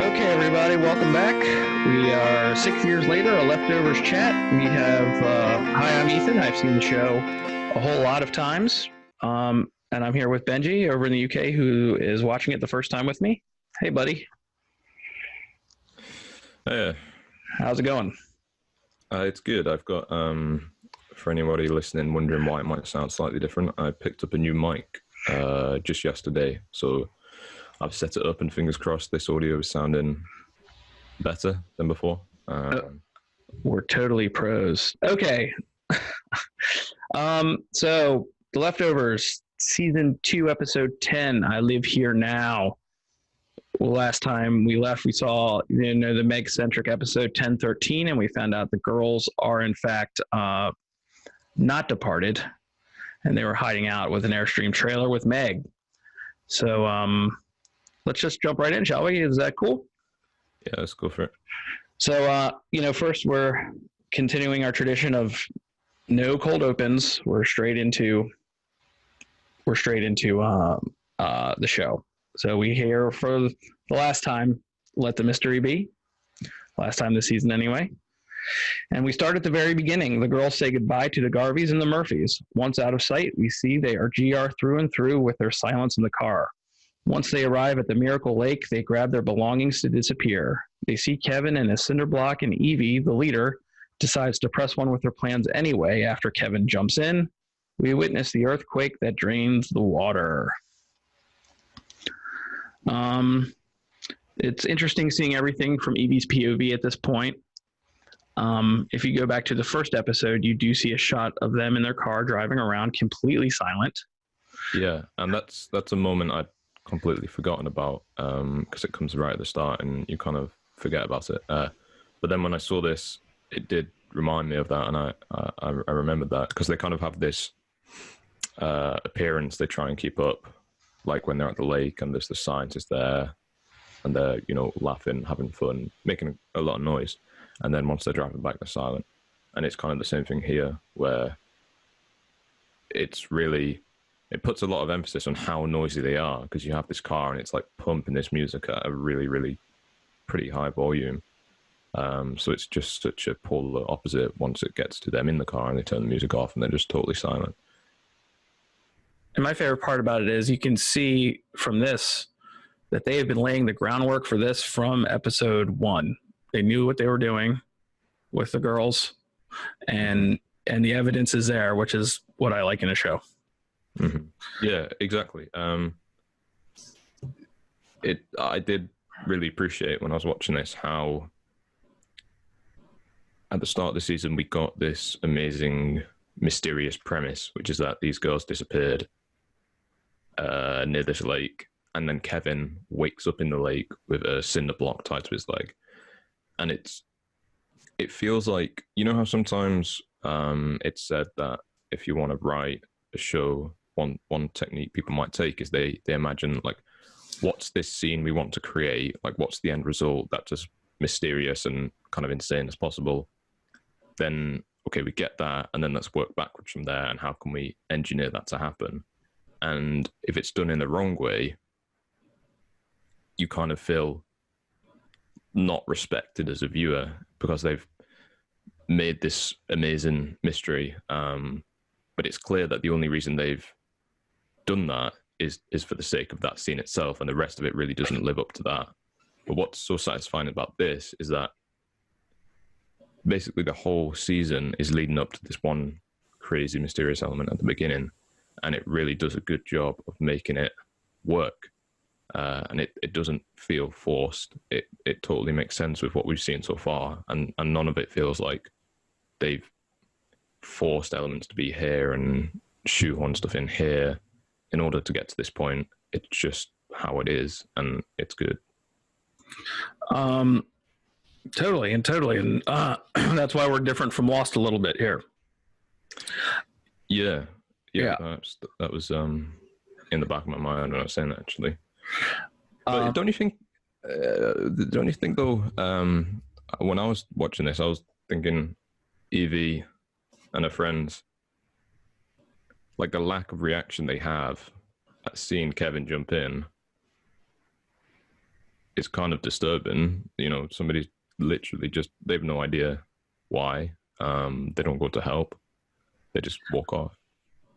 Okay, everybody, welcome back. We are 6 years later, a leftovers chat. We have, hi, I'm Ethan. I've seen the show a whole lot of times. And I'm here with Benji over in the UK, who is watching it the first time with me. Hey, buddy. Hey, how's it going? It's good. I've got, for anybody listening, wondering why it might sound slightly different, I picked up a new mic just yesterday. So I've set it up and fingers crossed this audio is sounding better than before. We're totally pros. Okay. So The Leftovers, season 2, episode 10, I Live Here Now. Well, last time we left, we saw the Meg-centric episode 10-13, and we found out the girls are in fact not departed, and they were hiding out with an Airstream trailer with Meg. So let's just jump right in, shall we? Is that cool? Yeah, let's go for it. So first we're continuing our tradition of no cold opens. We're straight into the show. So we hear for the last time, let the mystery be. Last time this season anyway. And we start at the very beginning. The girls say goodbye to the Garveys and the Murphys. Once out of sight, we see they are GR through and through with their silence in the car. Once they arrive at the Miracle Lake, they grab their belongings to disappear. They see Kevin and his cinderblock, and Evie, the leader, decides to press one with her plans anyway. After Kevin jumps in, we witness the earthquake that drains the water. It's interesting seeing everything from Evie's POV at this point. If you go back to the first episode, you do see a shot of them in their car driving around completely silent. Yeah, and that's a moment I'd completely forgotten about because it comes right at the start and you kind of forget about it. But then when I saw this, it did remind me of that, and I remembered that because they kind of have this appearance they try and keep up, like when they're at the lake and there's the scientist there and they're, laughing, having fun, making a lot of noise. And then once they're driving back, they're silent. And it's kind of the same thing here, where it puts a lot of emphasis on how noisy they are, because you have this car and it's like pumping this music at a really, really pretty high volume. So it's just such a polar opposite once it gets to them in the car and they turn the music off and they're just totally silent. And my favorite part about it is you can see from this that they have been laying the groundwork for this from episode 1. They knew what they were doing with the girls, and the evidence is there, which is what I like in a show. Mm-hmm. Yeah, exactly. I did really appreciate when I was watching this how at the start of the season we got this amazing mysterious premise, which is that these girls disappeared near this lake, and then Kevin wakes up in the lake with a cinder block tied to his leg. And it feels like, how sometimes it's said that if you want to write a show, one technique people might take is they imagine, like, what's this scene we want to create? Like, what's the end result that's as mysterious and kind of insane as possible? Then, okay, we get that, and then let's work backwards from there, and how can we engineer that to happen? And if it's done in the wrong way, you kind of feel not respected as a viewer because they've made this amazing mystery. But it's clear that the only reason they've done that is for the sake of that scene itself, and the rest of it really doesn't live up to that. But what's so satisfying about this is that basically the whole season is leading up to this one crazy mysterious element at the beginning, and it really does a good job of making it work. And it doesn't feel forced. It totally makes sense with what we've seen so far, and none of it feels like they've forced elements to be here and shoehorn stuff in here in order to get to this point. It's just how it is, and it's good. Totally, and that's why we're different from Lost a little bit here. Yeah. That was in the back of my mind when I was saying that, actually. But don't you think though, when I was watching this, I was thinking Evie and her friends, like the lack of reaction they have at seeing Kevin jump in it's kind of disturbing. You know, somebody literally just, they have no idea why. They don't go to help. They just walk off.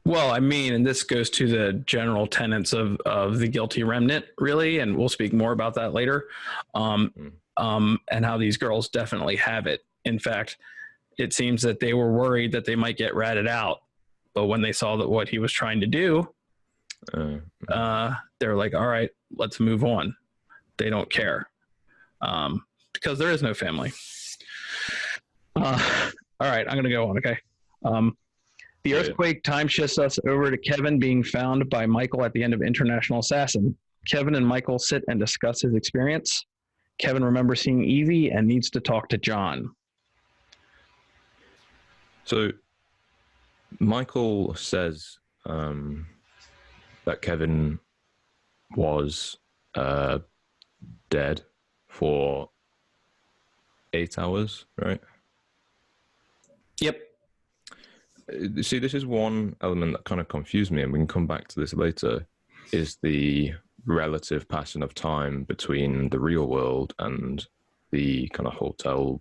Well, I mean, and this goes to the general tenets of the guilty remnant, really, and we'll speak more about that later. And how these girls definitely have it. In fact, it seems that they were worried that they might get ratted out, but when they saw that what he was trying to do, they're like, all right, let's move on. They don't care, because there is no family. All right, I'm going to go on. Okay. The earthquake time shifts us over to Kevin being found by Michael at the end of International Assassin. Kevin and Michael sit and discuss his experience. Kevin remembers seeing Evie and needs to talk to John. So Michael says that Kevin was dead for 8 hours, right? Yep. See, this is one element that kind of confused me, and we can come back to this later, is the relative passing of time between the real world and the kind of hotel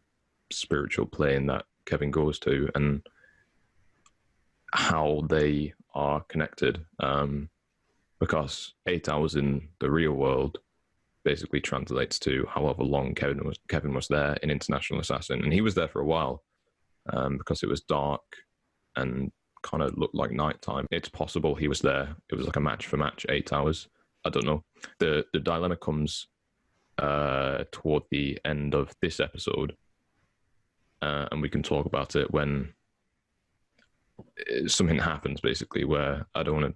spiritual plane that Kevin goes to, and how they are connected. Because 8 hours in the real world basically translates to however long Kevin was there in International Assassin, and he was there for a while, because it was dark and kind of looked like nighttime. It's possible he was there. It was like a match for match, 8 hours. I don't know. The dilemma comes toward the end of this episode, and we can talk about it when something happens, basically, where I don't want to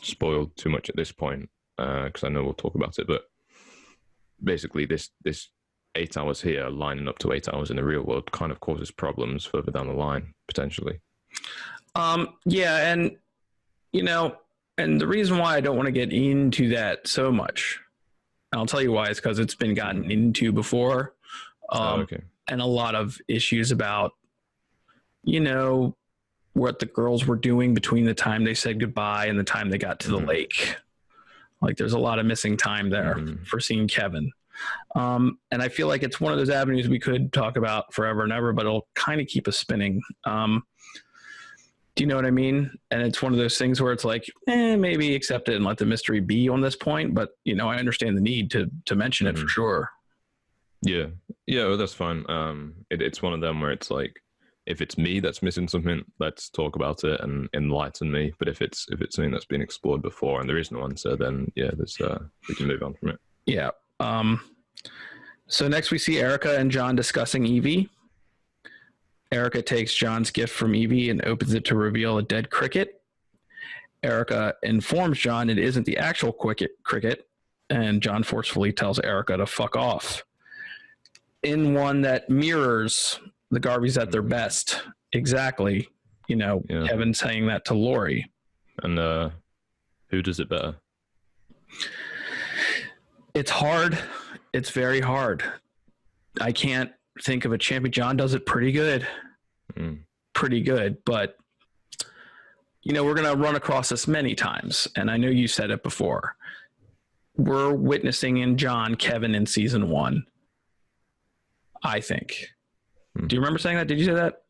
spoil too much at this point, because I know we'll talk about it. But basically, this 8 hours here lining up to 8 hours in the real world kind of causes problems further down the line, potentially. Yeah, and you know, and the reason why I don't want to get into that so much, I'll tell you why, is because it's been gotten into before. Okay. And a lot of issues about, you know, what the girls were doing between the time they said goodbye and the time they got to the lake. Like, there's a lot of missing time there for seeing Kevin. And I feel like it's one of those avenues we could talk about forever and ever, but it'll kind of keep us spinning. Do you know what I mean? And it's one of those things where it's like, maybe accept it and let the mystery be on this point. But, you know, I understand the need to mention it for sure. Yeah. Yeah, well, that's fine. It's one of them where it's like, if it's me that's missing something, let's talk about it and enlighten me. But if it's something that's been explored before and there is no answer, then yeah, there's we can move on from it. Yeah. So next we see Erika and John discussing Evie. Erika takes John's gift from Evie and opens it to reveal a dead cricket. Erika informs John it isn't the actual cricket, and John forcefully tells Erika to fuck off. In one that mirrors the Garveys at their best. Exactly. You know, yeah. Kevin saying that to Laurie. And who does it better? It's hard. It's very hard. I can't think of a champion. John does it pretty good. Pretty good. But, you know, we're going to run across this many times. And I know you said it before. We're witnessing in John Kevin in season 1. I think. Do you remember saying that? Did you say that?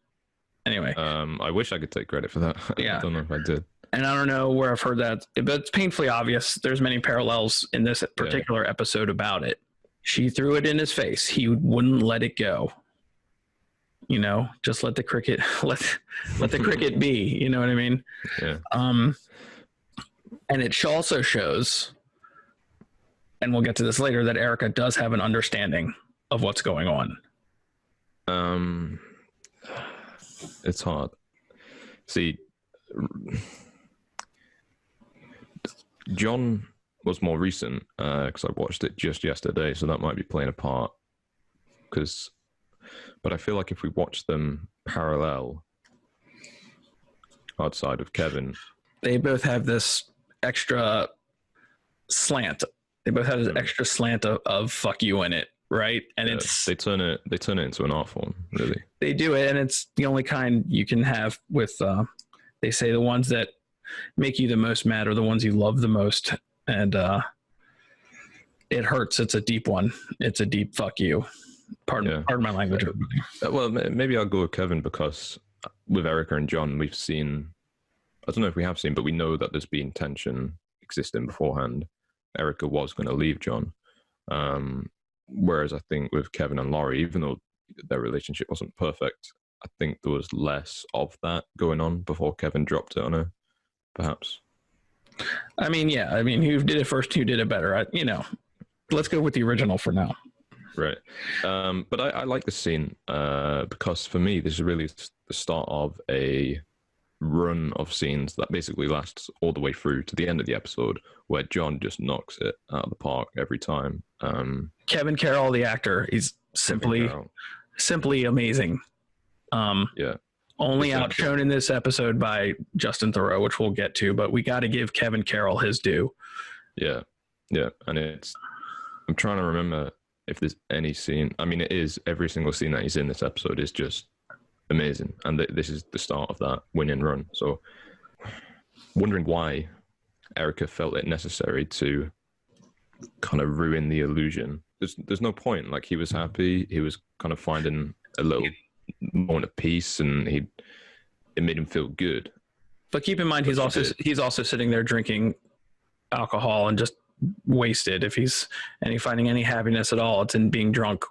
Anyway. I wish I could take credit for that. Yeah. I don't know if I did. And I don't know where I've heard that, but it's painfully obvious. There's many parallels in this particular episode about it. She threw it in his face. He wouldn't let it go. You know, just let the cricket, let the cricket be. You know what I mean? Yeah. And it also shows, and we'll get to this later, that Erika does have an understanding of what's going on. It's hard. See, John was more recent because I watched it just yesterday, so that might be playing a part. But I feel like if we watch them parallel outside of Kevin, they both have this extra slant. They both have this extra slant of fuck you in it, right? And it's they turn it into an art form, really. They do it, and it's the only kind you can have with. They say the ones that make you the most mad are the ones you love the most, and it hurts. It's a deep one. It's a deep fuck you. Pardon my language, everybody. Well, maybe I'll go with Kevin because with Erika and John, we've seen, I don't know if we have seen, but we know that there's been tension existing beforehand. Erika was going to leave John. Whereas I think with Kevin and Laurie, even though their relationship wasn't perfect, I think there was less of that going on before Kevin dropped it on her, perhaps. I mean, who did it first, who did it better? Let's go with the original for now. Right. But I like the scene because for me, this is really the start of a run of scenes that basically lasts all the way through to the end of the episode where John just knocks it out of the park every time. Kevin Carroll, the actor, he's simply amazing. Only outshone in this episode by Justin Theroux, which we'll get to, but we got to give Kevin Carroll his due. Yeah. And I'm trying to remember if there's any scene. I mean, it is every single scene that he's in this episode is just amazing. And this is the start of that winning run. So wondering why Erika felt it necessary to kind of ruin the illusion. There's no point. Like, he was happy. He was kind of finding a little moment of peace, and it made him feel good. But keep in mind, he's also sitting there drinking alcohol and just wasted. If he's finding any happiness at all, it's in being drunk.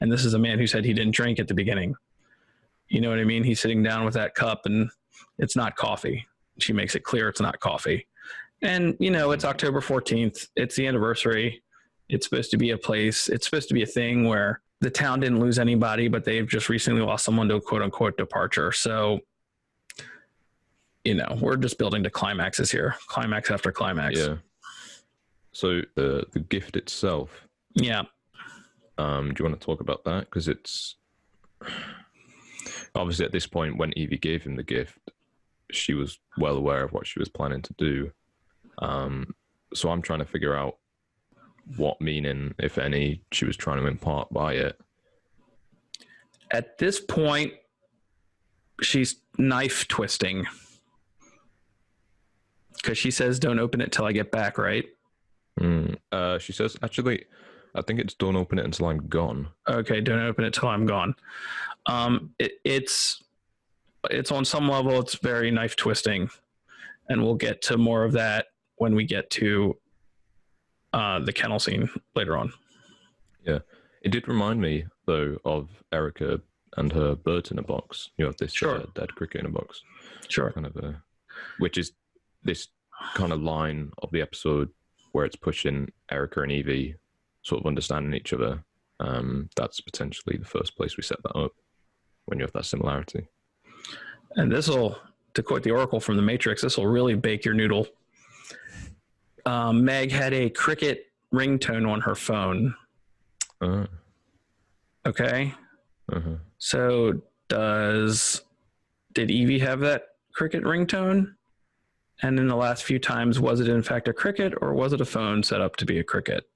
And this is a man who said he didn't drink at the beginning. You know what I mean? He's sitting down with that cup, and it's not coffee. She makes it clear it's not coffee. And, it's October 14th. It's the anniversary. It's supposed to be a place. It's supposed to be a thing where the town didn't lose anybody, but they've just recently lost someone to a quote unquote departure. So, we're just building to climaxes here. Climax after climax. Yeah. So the gift itself. Yeah. Do you want to talk about that? Because it's obviously at this point when Evie gave him the gift, she was well aware of what she was planning to do. So I'm trying to figure out what meaning, if any, she was trying to impart by it. At this point, she's knife twisting. Because she says, don't open it till I get back, right? She says, actually, I think it's don't open it until I'm gone. Okay, don't open it till I'm gone. It's on some level, it's very knife twisting. And we'll get to more of that when we get to the kennel scene later on. Yeah. It did remind me, though, of Erika and her bird in a box. This dead cricket in a box. Sure. Kind of which is this kind of line of the episode where it's pushing Erika and Evie sort of understanding each other. That's potentially the first place we set that up when you have that similarity. And this will, to quote the Oracle from the Matrix, this will really bake your noodle. Meg had a cricket ringtone on her phone. Okay. Uh-huh. So did Evie have that cricket ringtone? And in the last few times, was it in fact a cricket, or was it a phone set up to be a cricket?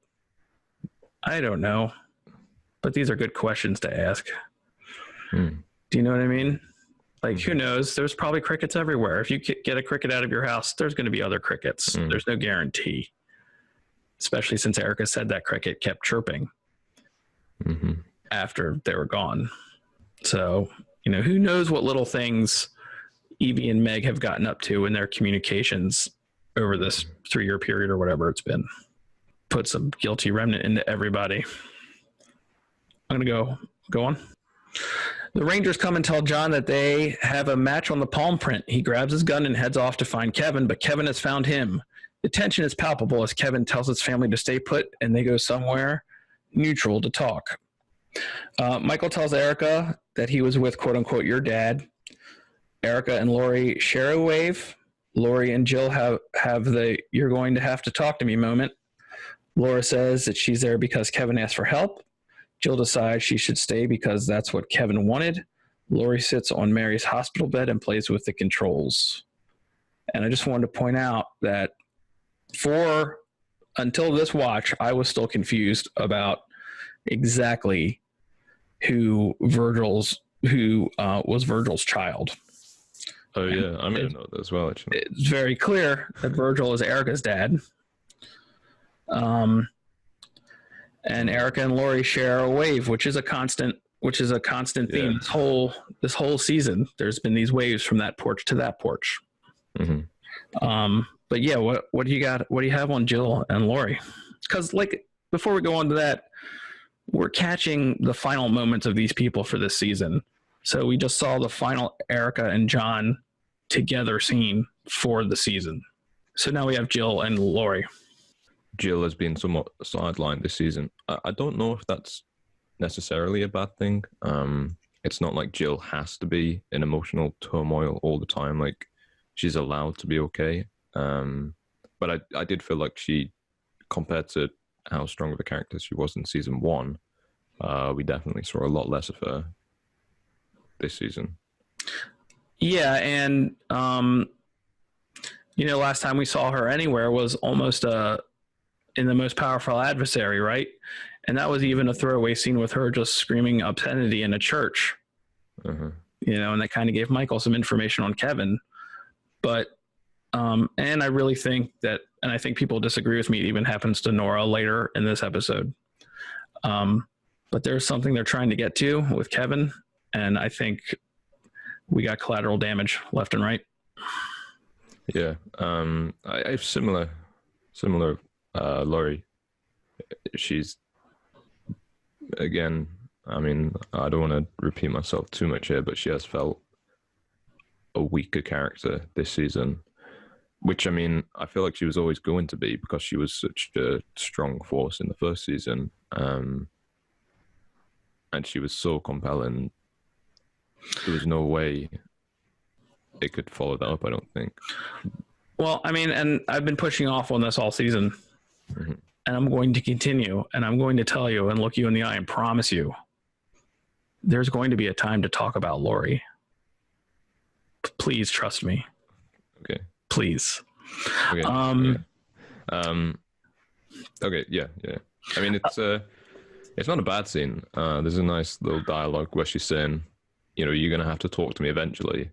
I don't know. But these are good questions to ask. Do you know what I mean? Like, who knows? There's probably crickets everywhere. If you get a cricket out of your house, there's going to be other crickets. There's no guarantee. Especially since Erika said that cricket kept chirping after they were gone. So, who knows what little things Evie and Meg have gotten up to in their communications over this 3-year period or whatever it's been. Put some guilty remnant into everybody. I'm going to go on. The Rangers come and tell John that they have a match on the palm print. He grabs his gun and heads off to find Kevin, but Kevin has found him. The tension is palpable as Kevin tells his family to stay put, and they go somewhere neutral to talk. Michael tells Erika that he was with, quote unquote, your dad. Erika and Laurie share a wave. Laurie and Jill have the "you're going to have to talk to me" moment. Laura says that she's there because Kevin asked for help. Jill decides she should stay because that's what Kevin wanted. Laurie sits on Mary's hospital bed and plays with the controls. And I just wanted to point out that until this watch, I was still confused about exactly who was Virgil's child. Oh, yeah. I didn't know that as well, actually. It's very clear that Virgil is Erika's dad. and Erika and Laurie share a wave, which is a constant theme this whole season. There's been these waves from that porch to that porch. But yeah, what do you got? What do you have on Jill and Laurie? Because before we go on to that, we're catching the final moments of these people for this season. So we just saw the final Erika and John together scene for the season. So now we have Jill and Laurie. Jill has been somewhat sidelined this season. I don't know if that's necessarily a bad thing. It's not like Jill has to be in emotional turmoil all the time. Like, she's allowed to be okay. But I did feel like she, compared to how strong of a character she was in season 1, we definitely saw a lot less of her this season. Yeah, and last time we saw her anywhere was almost in the most powerful adversary, right? And that was even a throwaway scene with her just screaming obscenity in a church. And that kind of gave Michael some information on Kevin. But and I really think that, and I think people disagree with me, it even happens to Nora later in this episode. But there's something they're trying to get to with Kevin, and I think we got collateral damage left and right. Yeah, I have similar Laurie. She's, again, I mean, I don't want to repeat myself too much here, but she has felt a weaker character this season, which, I mean, I feel like she was always going to be because she was such a strong force in the first season. And she was so compelling. There was no way it could follow that up, I don't think. Well, I mean, and I've been pushing off on this all season, and I'm going to continue, and I'm going to tell you and look you in the eye and promise you there's going to be a time to talk about Laurie. Please trust me. Okay. Please. Okay. Okay. Yeah. I mean, it's not a bad scene. There's a nice little dialogue where she's saying, you're going to have to talk to me eventually.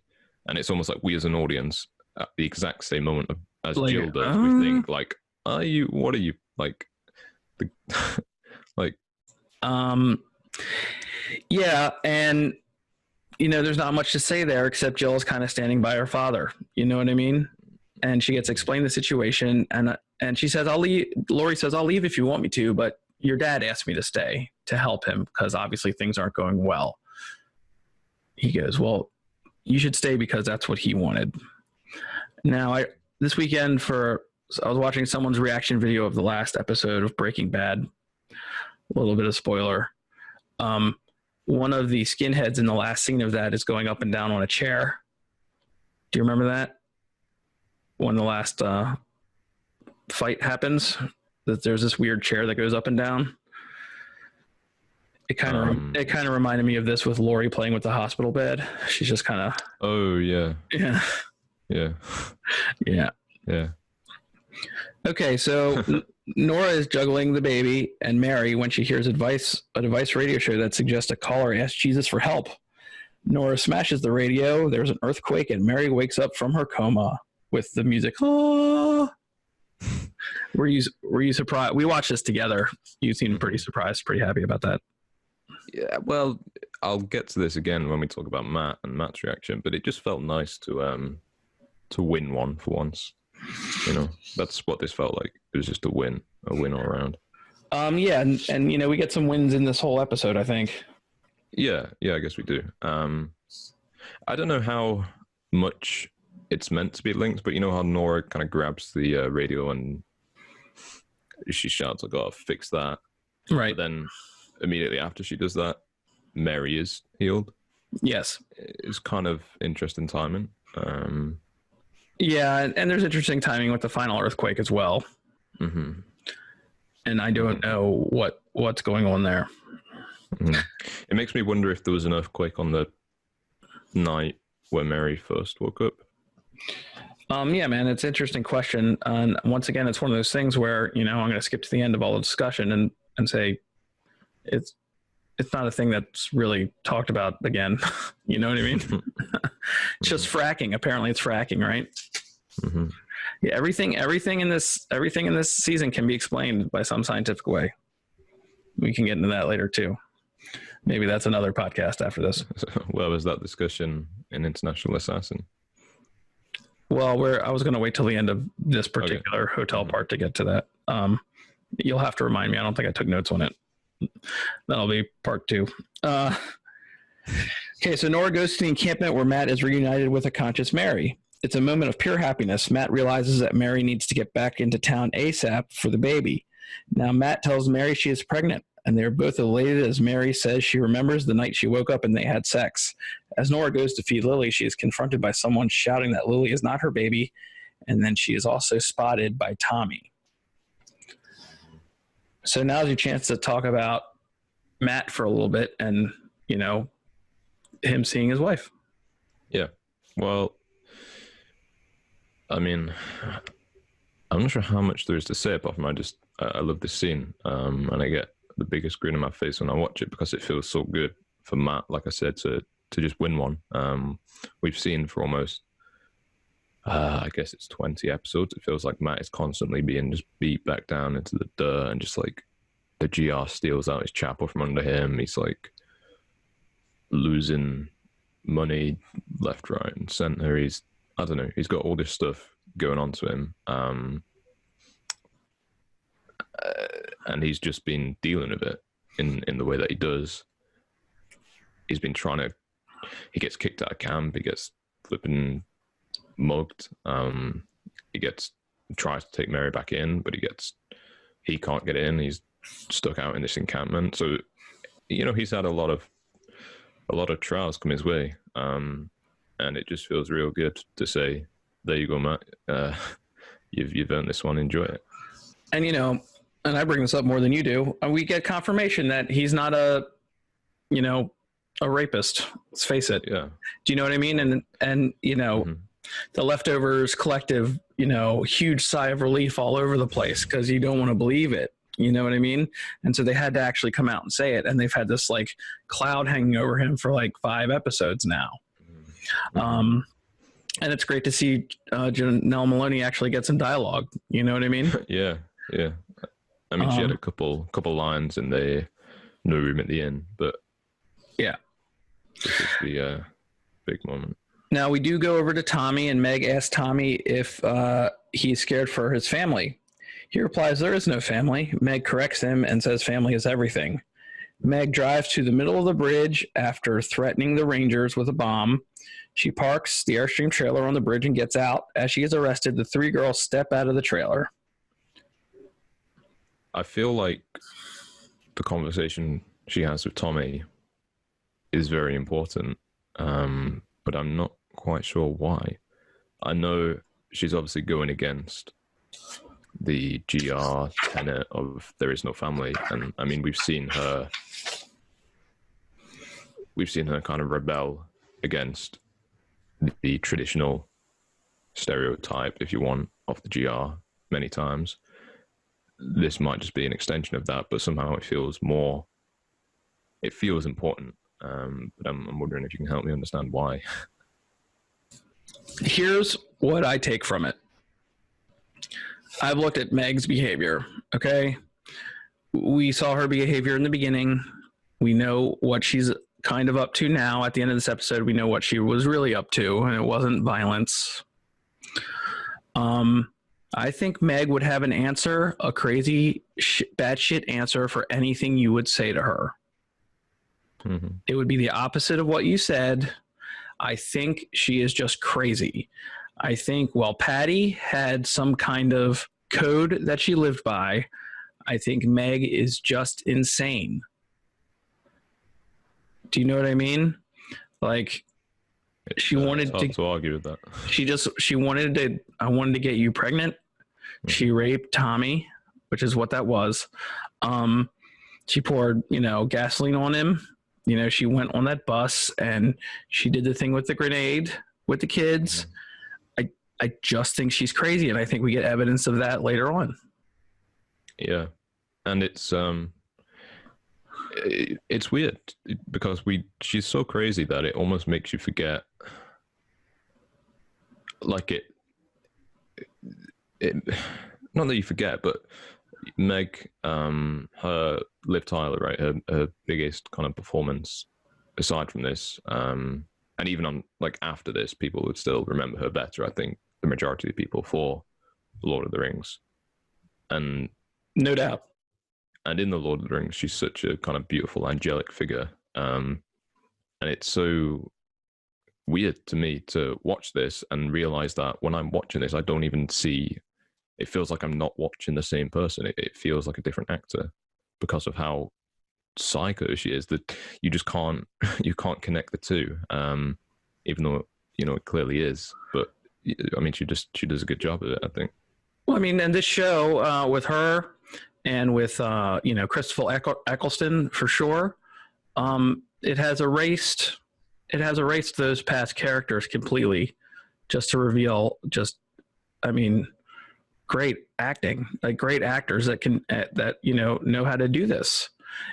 And it's almost like we as an audience, at the exact same moment as Jill does, we think like, what are you like? Yeah. And, there's not much to say there except Jill is kind of standing by her father. You know what I mean? And she gets explained the situation, and she says, I'll leave. Laurie says, I'll leave if you want me to, but your dad asked me to stay to help him because obviously things aren't going well. He goes, well, you should stay because that's what he wanted. Now, this weekend I was watching someone's reaction video of the last episode of Breaking Bad. A little bit of spoiler. One of the skinheads in the last scene of that is going up and down on a chair. Do you remember that? When the last fight happens, that there's this weird chair that goes up and down. It kind of reminded me of this with Laurie playing with the hospital bed. She's just kind of. Oh yeah. Yeah. Yeah. Yeah. Yeah. Okay, so Nora is juggling the baby and Mary when she hears a device radio show that suggests a caller asks Jesus for help. Nora smashes the radio. There's an earthquake, and Mary wakes up from her coma with the music. Oh. Were you surprised? We watched this together. You seemed pretty surprised, pretty happy about that. Yeah, well, I'll get to this again when we talk about Matt and Matt's reaction, but it just felt nice to win one for once. That's what this felt like. It was just a win all around. Yeah, and we get some wins in this whole episode, I think. Yeah, I guess we do. I don't know how much it's meant to be linked, but you know how Nora kind of grabs the radio and she shouts like, "Oh, fix that!" Right. But then immediately after she does that, Mary is healed. Yes, it's kind of interesting timing. Yeah, and there's interesting timing with the final earthquake as well. Mm-hmm. And I don't know what's going on there. Mm-hmm. It makes me wonder if there was an earthquake on the night where Mary first woke up. Yeah, man, it's an interesting question. And once again, it's one of those things where, I'm going to skip to the end of all the discussion and say it's not a thing that's really talked about again. You know what I mean? It's just fracking. Apparently it's fracking, right? Mm-hmm. Yeah, everything in this season can be explained by some scientific way. We can get into that later too. Maybe that's another podcast after this. Where was that discussion in International Assassin? Well, I was going to wait till the end of this particular hotel part to get to that. You'll have to remind me. I don't think I took notes on it. That'll be part 2. Okay, so Nora goes to the encampment where Matt is reunited with a conscious Mary. It's a moment of pure happiness. Matt realizes that Mary needs to get back into town ASAP for the baby. Now Matt tells Mary she is pregnant, and they're both elated as Mary says she remembers the night she woke up and they had sex. As Nora goes to feed Lily, she is confronted by someone shouting that Lily is not her baby, and then she is also spotted by Tommy. So now's your chance to talk about Matt for a little bit and, him seeing his wife. Yeah. Well, I mean, I'm not sure how much there is to say apart from I love this scene, and I get the biggest grin on my face when I watch it because it feels so good for Matt, like I said, to just win one. We've seen for almost, I guess it's 20 episodes. It feels like Matt is constantly being just beat back down into the dirt, and just like the GR steals out his chapel from under him. He's like losing money left, right, and center. He's got all this stuff going on to him. And he's just been dealing with it in the way that he does. He's been he gets kicked out of camp, he gets flipping mugged, he tries to take Mary back in, but he can't get in, he's stuck out in this encampment. So, he's had a lot of trials come his way. And it just feels real good to say, there you go, Matt. You've earned this one, enjoy it. And, and I bring this up more than you do, we get confirmation that he's not a rapist. Let's face it. Yeah. Do you know what I mean? And the Leftovers collective, huge sigh of relief all over the place because you don't want to believe it. You know what I mean? And so they had to actually come out and say it. And they've had this like cloud hanging over him for like 5 episodes now. Mm-hmm. And it's great to see Janelle Maloney actually get some dialogue. You know what I mean? Yeah. I mean, she had a couple lines in the no room at the end, but yeah, this is the big moment. Now we do go over to Tommy, and Meg asks Tommy if he's scared for his family. He replies, there is no family. Meg corrects him and says family is everything. Meg drives to the middle of the bridge after threatening the Rangers with a bomb. She parks the Airstream trailer on the bridge and gets out. As she is arrested, the 3 girls step out of the trailer. I feel like the conversation she has with Tommy is very important, but I'm not quite sure why. I know she's obviously going against the GR tenet of there is no family, and I mean we've seen her kind of rebel against the traditional stereotype, if you want, of the GR many times. This might just be an extension of that, but somehow it feels important. But I'm wondering if you can help me understand why. Here's what I take from it. I've looked at Meg's behavior, okay? We saw her behavior in the beginning. We know what she's kind of up to now. At the end of this episode, we know what she was really up to, and it wasn't violence. I think Meg would have an answer, a crazy batshit answer for anything you would say to her. Mm-hmm. It would be the opposite of what you said. I think she is just crazy. I think while Patty had some kind of code that she lived by, I think Meg is just insane. Do you know what I mean? Like, she wanted to argue with that. I wanted to get you pregnant. Mm-hmm. She raped Tommy, which is what that was. She poured, gasoline on him. She went on that bus and she did the thing with the grenade with the kids. Mm-hmm. I just think she's crazy, and I think we get evidence of that later on. Yeah, and it's weird because she's so crazy that it almost makes you forget. Like it not that you forget, but Meg, her Liv Tyler, right? Her biggest kind of performance aside from this, and even on like after this, people would still remember her better. I think the majority of people for Lord of the Rings, and No doubt. And in the Lord of the Rings, she's such a kind of beautiful, angelic figure, and it's so weird to me to watch this and realize that when I'm watching this, I don't even see. It feels like I'm not watching the same person. It feels like a different actor because of how psycho she is. That you just can't connect the two, even though it clearly is. But I mean, she does a good job of it, I think. Well, I mean, and this show with her and with Christopher Eccleston for sure, it has erased those past characters completely, just to reveal great acting, like great actors that can know how to do this.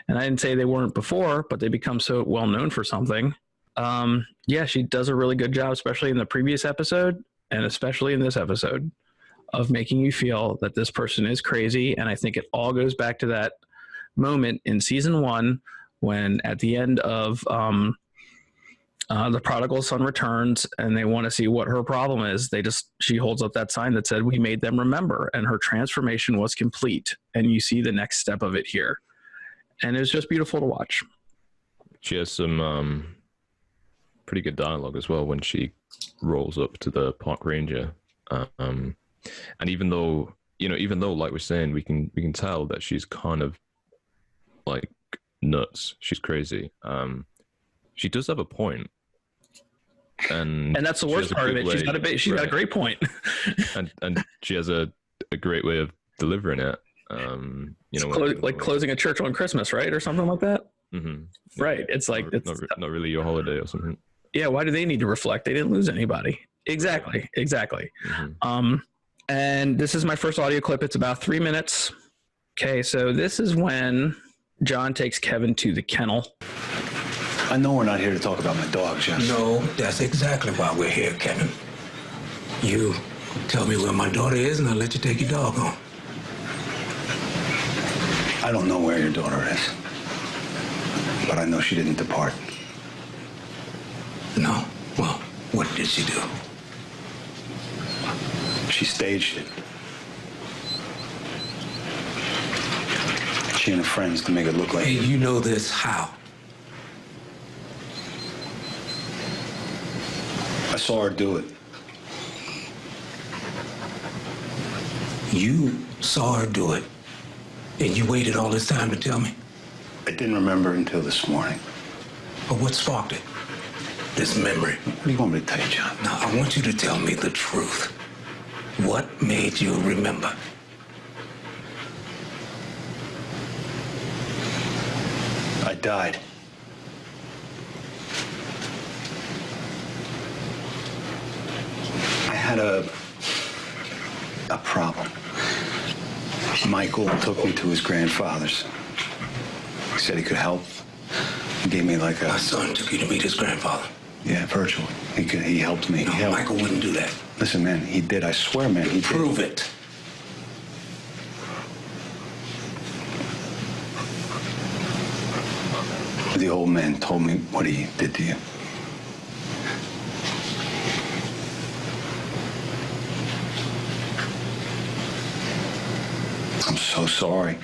And I didn't say they weren't before, but they become so well known for something. Yeah, she does a really good job, especially in the previous episode and especially in this episode, of making you feel that this person is crazy. And I think it all goes back to that moment in season 1 when at the end of the prodigal son returns and they want to see what her problem is. She holds up that sign that said, "We made them remember," and her transformation was complete. And you see the next step of it here. And it was just beautiful to watch. She has some pretty good dialogue as well when she rolls up to the park ranger. And even though, like we're saying, we can tell that she's kind of like nuts. She's crazy. She does have a point. And that's the worst part of it. She's got a great point. and she has a great way of delivering it. Closing a church on Christmas, right? Or something like that. Mm-hmm. Right. It's like, not really your holiday or something. Yeah. Why do they need to reflect? They didn't lose anybody. Exactly. Mm-hmm. And this is my first audio clip. It's about 3 minutes. Okay. So this is when John takes Kevin to the kennel. I know we're not here to talk about my dog, Jeff. No, that's exactly why we're here, Kevin. You tell me where my daughter is and I'll let you take your dog home. I don't know where your daughter is, but I know she didn't depart. No? Well, what did she do? She staged it. She and her friends to make it look like... Hey, you know this how? I saw her do it. You saw her do it, and you waited all this time to tell me? I didn't remember until this morning. But what sparked it? This memory? What do you want me to tell you, John? Now, I want you to tell me the truth. What made you remember? I died. I had a problem. Michael took me to his grandfather's. He said he could help. He gave me like a... My son took you to meet his grandfather? Yeah, virtually. He helped me. No, Michael wouldn't do that. Listen, man, he did. I swear, man, he did. Prove it. The old man told me what he did to you. I'm so sorry.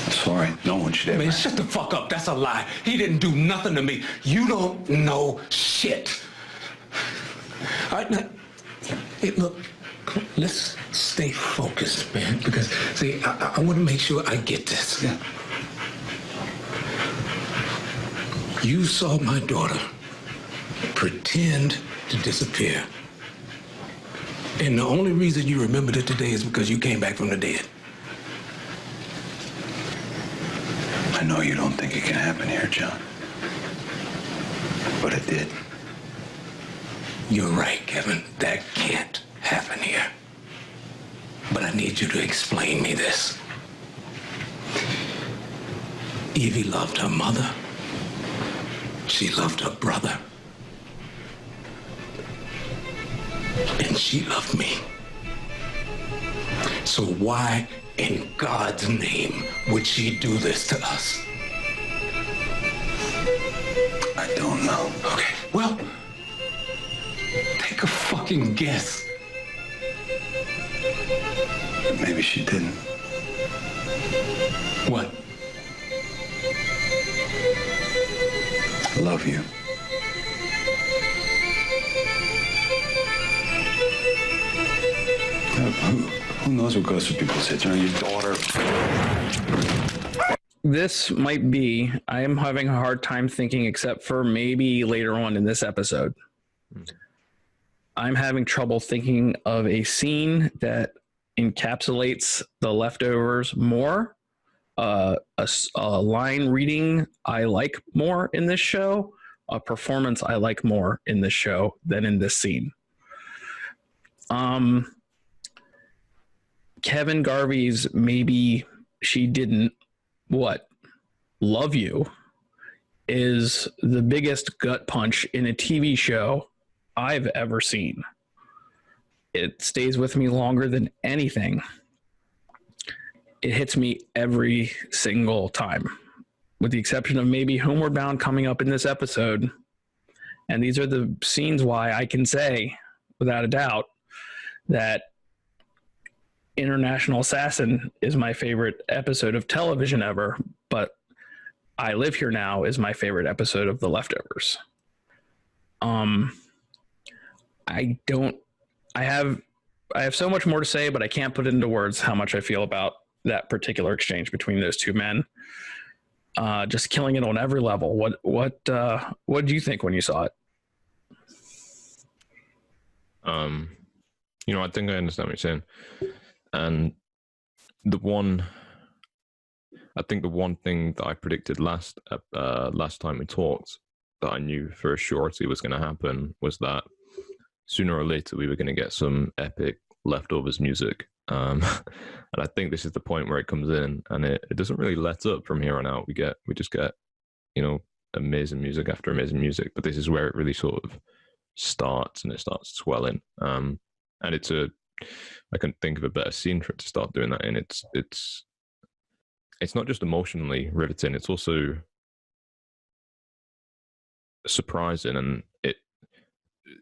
I'm sorry. No one should ever... Man, shut the fuck up. That's a lie. He didn't do nothing to me. You don't know shit. All right, now, hey, look, let's stay focused, man, because, see, I want to make sure I get this. Yeah. You saw my daughter pretend to disappear. And the only reason you remembered it today is because you came back from the dead. I know you don't think it can happen here, John. But it did. You're right, Kevin. That can't happen here. But I need you to explain me this. Evie loved her mother. She loved her brother. And she loved me. So why in God's name would she do this to us? I don't know. Okay, well, take a fucking guess. Maybe she didn't. What? I love you. Who knows what goes through people's heads? You know, your daughter. This might be, I am having a hard time thinking, except for maybe later on in this episode. I'm having trouble thinking of a scene that encapsulates the leftovers more. A line reading I like more in this show, a performance I like more in this show than in this scene. Kevin Garvey's maybe she didn't love you is the biggest gut punch in a TV show I've ever seen. It stays with me longer than anything. It hits me every single time, with the exception of maybe Homeward Bound coming up in this episode. And these are the scenes why I can say, without a doubt, that International Assassin is my favorite episode of television ever, but I Live Here Now is my favorite episode of The Leftovers. I have so much more to say, but I can't put it into words how much I feel about that particular exchange between those two men. Just killing it on every level. What did you think when you saw it? I think I understand what you're saying. And the one thing that I predicted last time we talked that I knew for a surety was going to happen was that sooner or later we were going to get some epic leftovers music. And I think this is the point where it comes in, and it doesn't really let up from here on out. We just get, amazing music after amazing music, but this is where it really sort of starts, and it starts swelling. And I couldn't think of a better scene for it to start doing that in. It's not just emotionally riveting, it's also surprising, and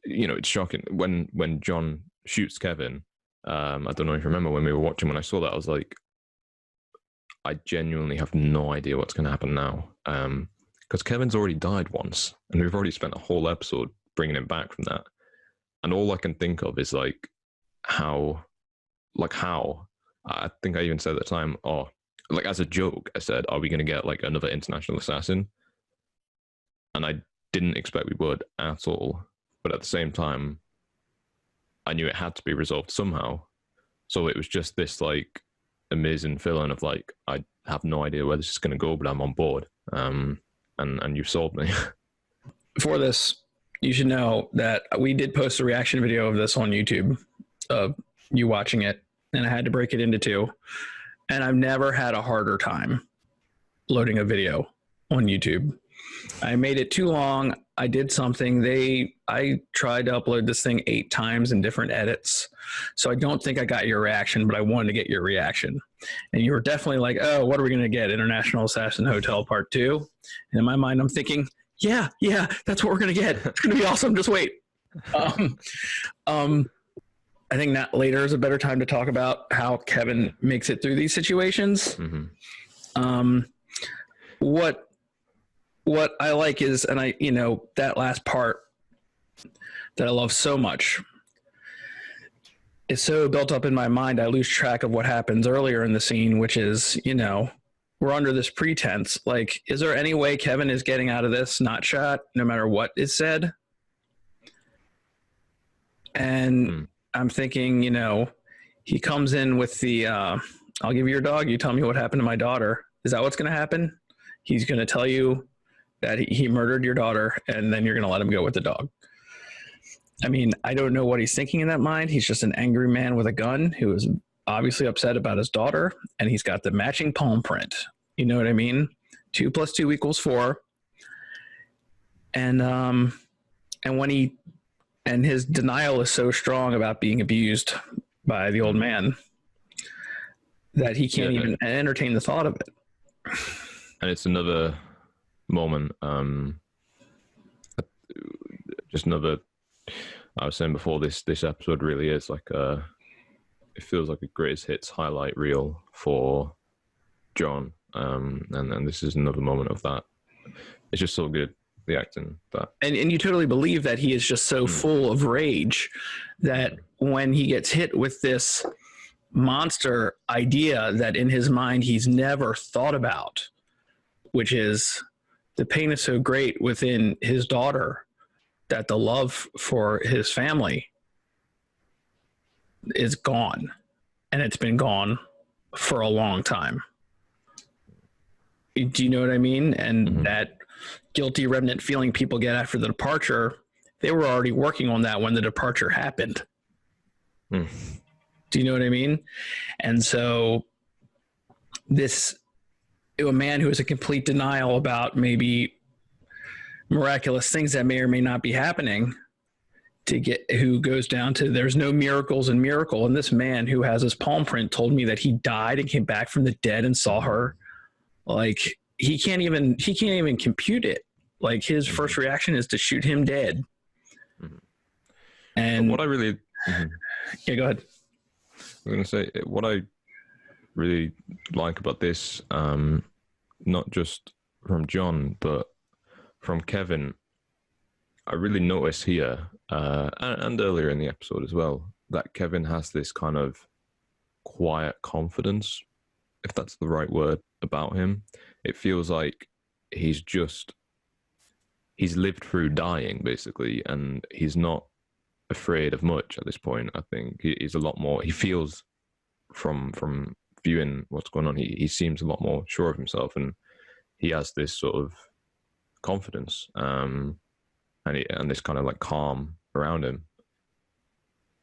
it's shocking when John shoots Kevin. I don't know if you remember when we were watching, when I saw that, I was like, I genuinely have no idea what's going to happen now. Because Kevin's already died once, and we've already spent a whole episode bringing him back from that. And all I can think of is how, I think I even said at the time, as a joke, I said, are we going to get another international assassin? And I didn't expect we would at all. But at the same time, I knew it had to be resolved somehow. So it was just this amazing feeling of I have no idea where this is going to go, but I'm on board. And you've sold me. For this, you should know that we did post a reaction video of this on YouTube of you watching it, and I had to break it into two. And I've never had a harder time loading a video on YouTube. I made it too long. I did something. I tried to upload this thing 8 times in different edits. So I don't think I got your reaction, but I wanted to get your reaction. And you were definitely like, oh, what are we going to get? International Assassin Hotel Part 2. And in my mind, I'm thinking, yeah, that's what we're going to get. It's going to be awesome. Just wait. I think that later is a better time to talk about how Kevin makes it through these situations. Mm-hmm. What I like is, and that last part that I love so much is so built up in my mind, I lose track of what happens earlier in the scene, which is, we're under this pretense. Is there any way Kevin is getting out of this not shot, no matter what is said? And I'm thinking, he comes in with the, I'll give you your dog. You tell me what happened to my daughter. Is that what's going to happen? He's going to tell you that he murdered your daughter, and then you're going to let him go with the dog. I mean, I don't know what he's thinking in that mind. He's just an angry man with a gun who is obviously upset about his daughter, and he's got the matching palm print. You know what I mean? 2 + 2 = 4. And his denial is so strong about being abused by the old man that he can't even entertain the thought of it. And it's another moment, just another, I was saying before, this episode really is like it feels like a greatest hits highlight reel for John, and this is another moment of that. It's just so good, the acting. That and you totally believe that he is just so full of rage that when he gets hit with this monster idea that in his mind he's never thought about, which is the pain is so great within his daughter that the love for his family is gone, and it's been gone for a long time. Do you know what I mean? And that guilty remnant feeling people get after the departure, they were already working on that when the departure happened. Do you know what I mean? And so a man who is a complete denial about maybe miraculous things that may or may not be happening, who goes down to there's no miracles in miracle. And this man who has his palm print told me that he died and came back from the dead and saw her. Like he can't even compute it. Like his first reaction is to shoot him dead. And what I really, yeah, go ahead. I'm going to say what I really like about this, not just from John, but from Kevin, I really notice here, and earlier in the episode as well, that Kevin has this kind of quiet confidence, if that's the right word, about him. It feels like he's lived through dying, basically, and he's not afraid of much at this point. I think he's a lot more, he feels from viewing what's going on, he seems a lot more sure of himself, and he has this sort of confidence, and this kind of like calm around him,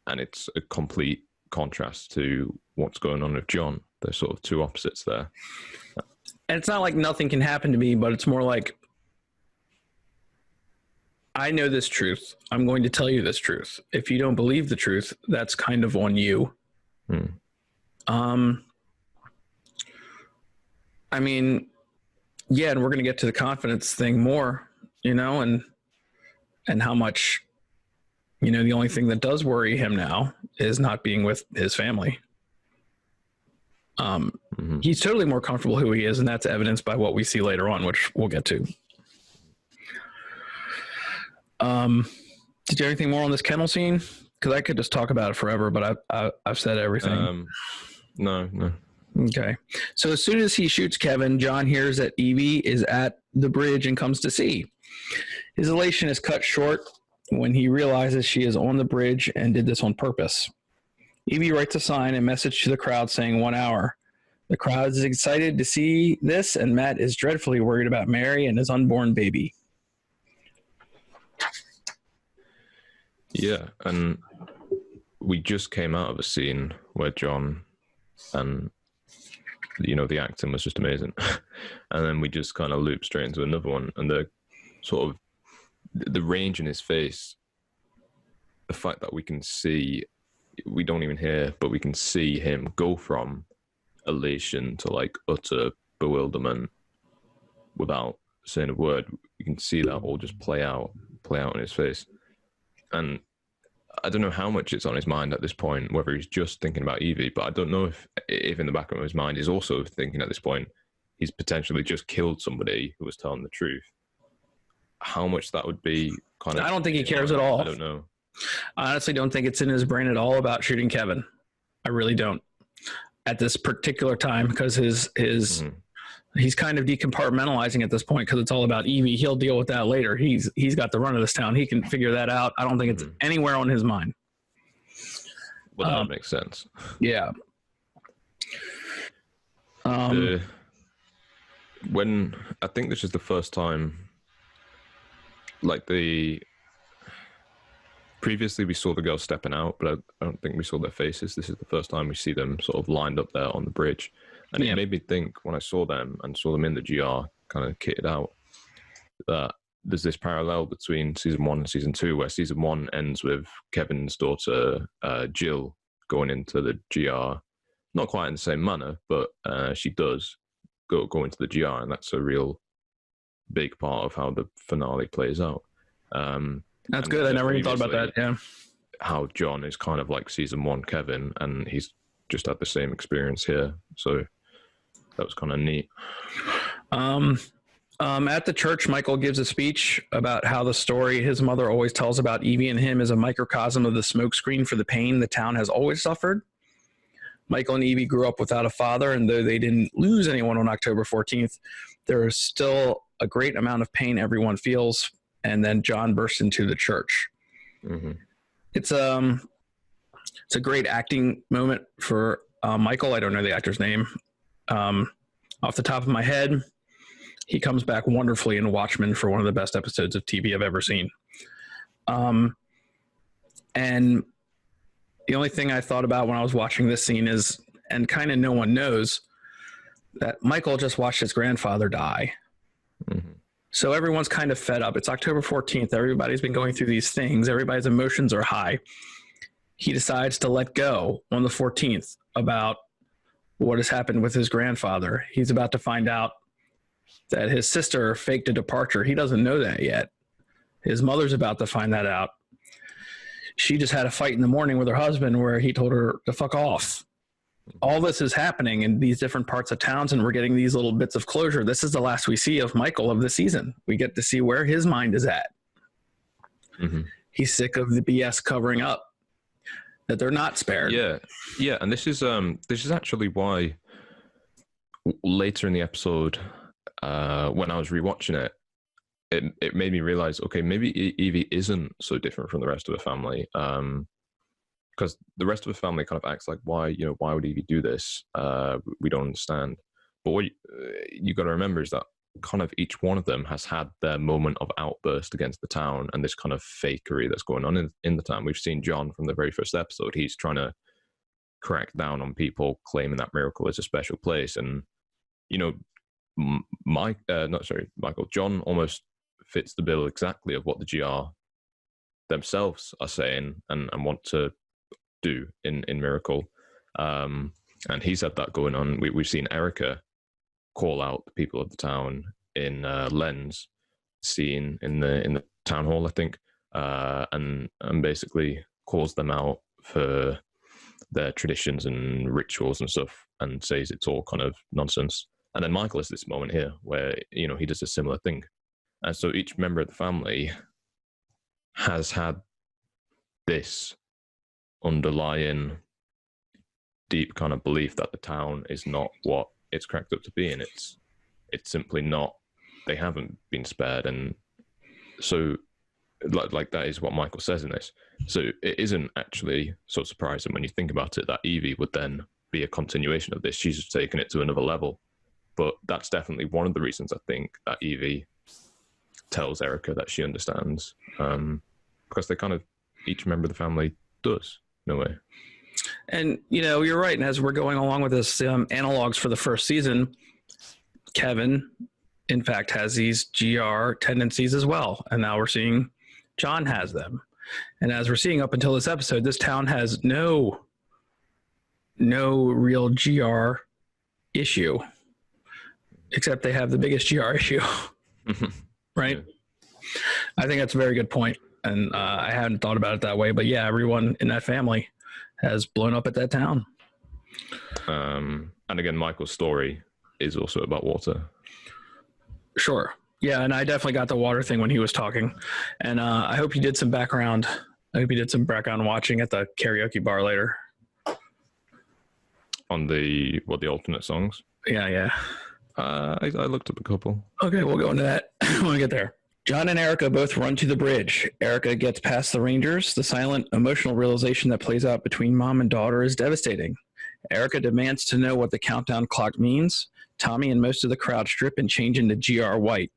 and it's a complete contrast to what's going on with John. There's sort of two opposites there. And it's not like nothing can happen to me, but it's more like, I know this truth. I'm going to tell you this truth. If you don't believe the truth, that's kind of on you. I mean, yeah, and we're going to get to the confidence thing more, and how much, the only thing that does worry him now is not being with his family. He's totally more comfortable who he is, and that's evidenced by what we see later on, which we'll get to. Did you have anything more on this kennel scene? Because I could just talk about it forever, but I've said everything. No. Okay. So as soon as he shoots Kevin, John hears that Evie is at the bridge and comes to see. His elation is cut short when he realizes she is on the bridge and did this on purpose. Evie writes a sign and message to the crowd saying 1 hour. The crowd is excited to see this, and Matt is dreadfully worried about Mary and his unborn baby. Yeah, and we just came out of a scene where John and, the acting was just amazing. And then we just kind of loop straight into another one, and the sort of the range in his face, the fact that we can see, we don't even hear, but we can see him go from elation to like utter bewilderment without saying a word. You can see that all just play out in his face. And I don't know how much it's on his mind at this point, whether he's just thinking about Evie, but I don't know if in the back of his mind he's also thinking at this point he's potentially just killed somebody who was telling the truth. How much that would be kind of... I don't think he cares at all. I don't know. I honestly don't think it's in his brain at all about shooting Kevin. I really don't. At this particular time, because he's kind of decompartmentalizing at this point, because it's all about Evie. He'll deal with that later. He's got the run of this town. He can figure that out. I don't think it's anywhere on his mind. Well, that makes sense. Yeah. When I think this is the first time, like previously we saw the girls stepping out, but I don't think we saw their faces. This is the first time we see them sort of lined up there on the bridge. And it made me think, when I saw them and saw them in the GR kind of kitted out, that there's this parallel between season 1 and season 2, where season 1 ends with Kevin's daughter, Jill, going into the GR not quite in the same manner, but she does go into the GR, and that's a real big part of how the finale plays out. That's good. I never even thought about that. Yeah. How John is kind of like season 1 Kevin, and he's just had the same experience here. So that was kind of neat. At the church, Michael gives a speech about how the story his mother always tells about Evie and him is a microcosm of the smokescreen for the pain the town has always suffered. Michael and Evie grew up without a father, and though they didn't lose anyone on October 14th, there is still a great amount of pain everyone feels. And then John bursts into the church. Mm-hmm. It's a great acting moment for Michael. I don't know the actor's name. Off the top of my head, he comes back wonderfully in Watchmen for one of the best episodes of TV I've ever seen. And the only thing I thought about when I was watching this scene is, and kind of no one knows, that Michael just watched his grandfather die. Mm-hmm. So everyone's kind of fed up. It's October 14th. Everybody's been going through these things. Everybody's emotions are high. He decides to let go on the 14th about what has happened with his grandfather. He's about to find out that his sister faked a departure. He doesn't know that yet. His mother's about to find that out. She just had a fight in the morning with her husband where he told her to fuck off. All this is happening in these different parts of towns, and we're getting these little bits of closure. This is the last we see of Michael of the season. We get to see where his mind is at. Mm-hmm. He's sick of the BS covering up, that they're not spared. Yeah, and this is actually why later in the episode, when I was rewatching it, it made me realize, okay, maybe Evie isn't so different from the rest of the family. Because the rest of the family kind of acts like, why would Evie do this? We don't understand. But what you got to remember is that kind of each one of them has had their moment of outburst against the town and this kind of fakery that's going on in the town. We've seen John from the very first episode. He's trying to crack down on people claiming that Miracle is a special place. And, Michael, John almost fits the bill exactly of what the GR themselves are saying and want to do in Miracle, and he's had that going on. We've seen Erika call out the people of the town in Len's scene in the town hall, I think, and basically calls them out for their traditions and rituals and stuff, and says it's all kind of nonsense. And then Michael has this moment here where he does a similar thing, and so each member of the family has had this underlying deep kind of belief that the town is not what it's cracked up to be, and it's simply not. They haven't been spared, and so like that is what Michael says in this. So it isn't actually so surprising when you think about it that Evie would then be a continuation of this. She's taken it to another level, but that's definitely one of the reasons I think that Evie tells Erika that she understands, because they kind of each member of the family does. No way. And, you're right. And as we're going along with this analogs for the first season, Kevin, in fact, has these GR tendencies as well. And now we're seeing John has them. And as we're seeing up until this episode, this town has no real GR issue, except they have the biggest GR issue. Right? Yeah. I think that's a very good point. And I hadn't thought about it that way, but yeah, everyone in that family has blown up at that town. And again, Michael's story is also about water. Sure. Yeah, and I definitely got the water thing when he was talking. And I hope you did some background. I hope you did some background watching at the karaoke bar later. On the alternate songs? Yeah. I looked up a couple. Okay, we'll go into that when we get there. John and Erika both run to the bridge. Erika gets past the Rangers. The silent, emotional realization that plays out between mom and daughter is devastating. Erika demands to know what the countdown clock means. Tommy and most of the crowd strip and change into GR white.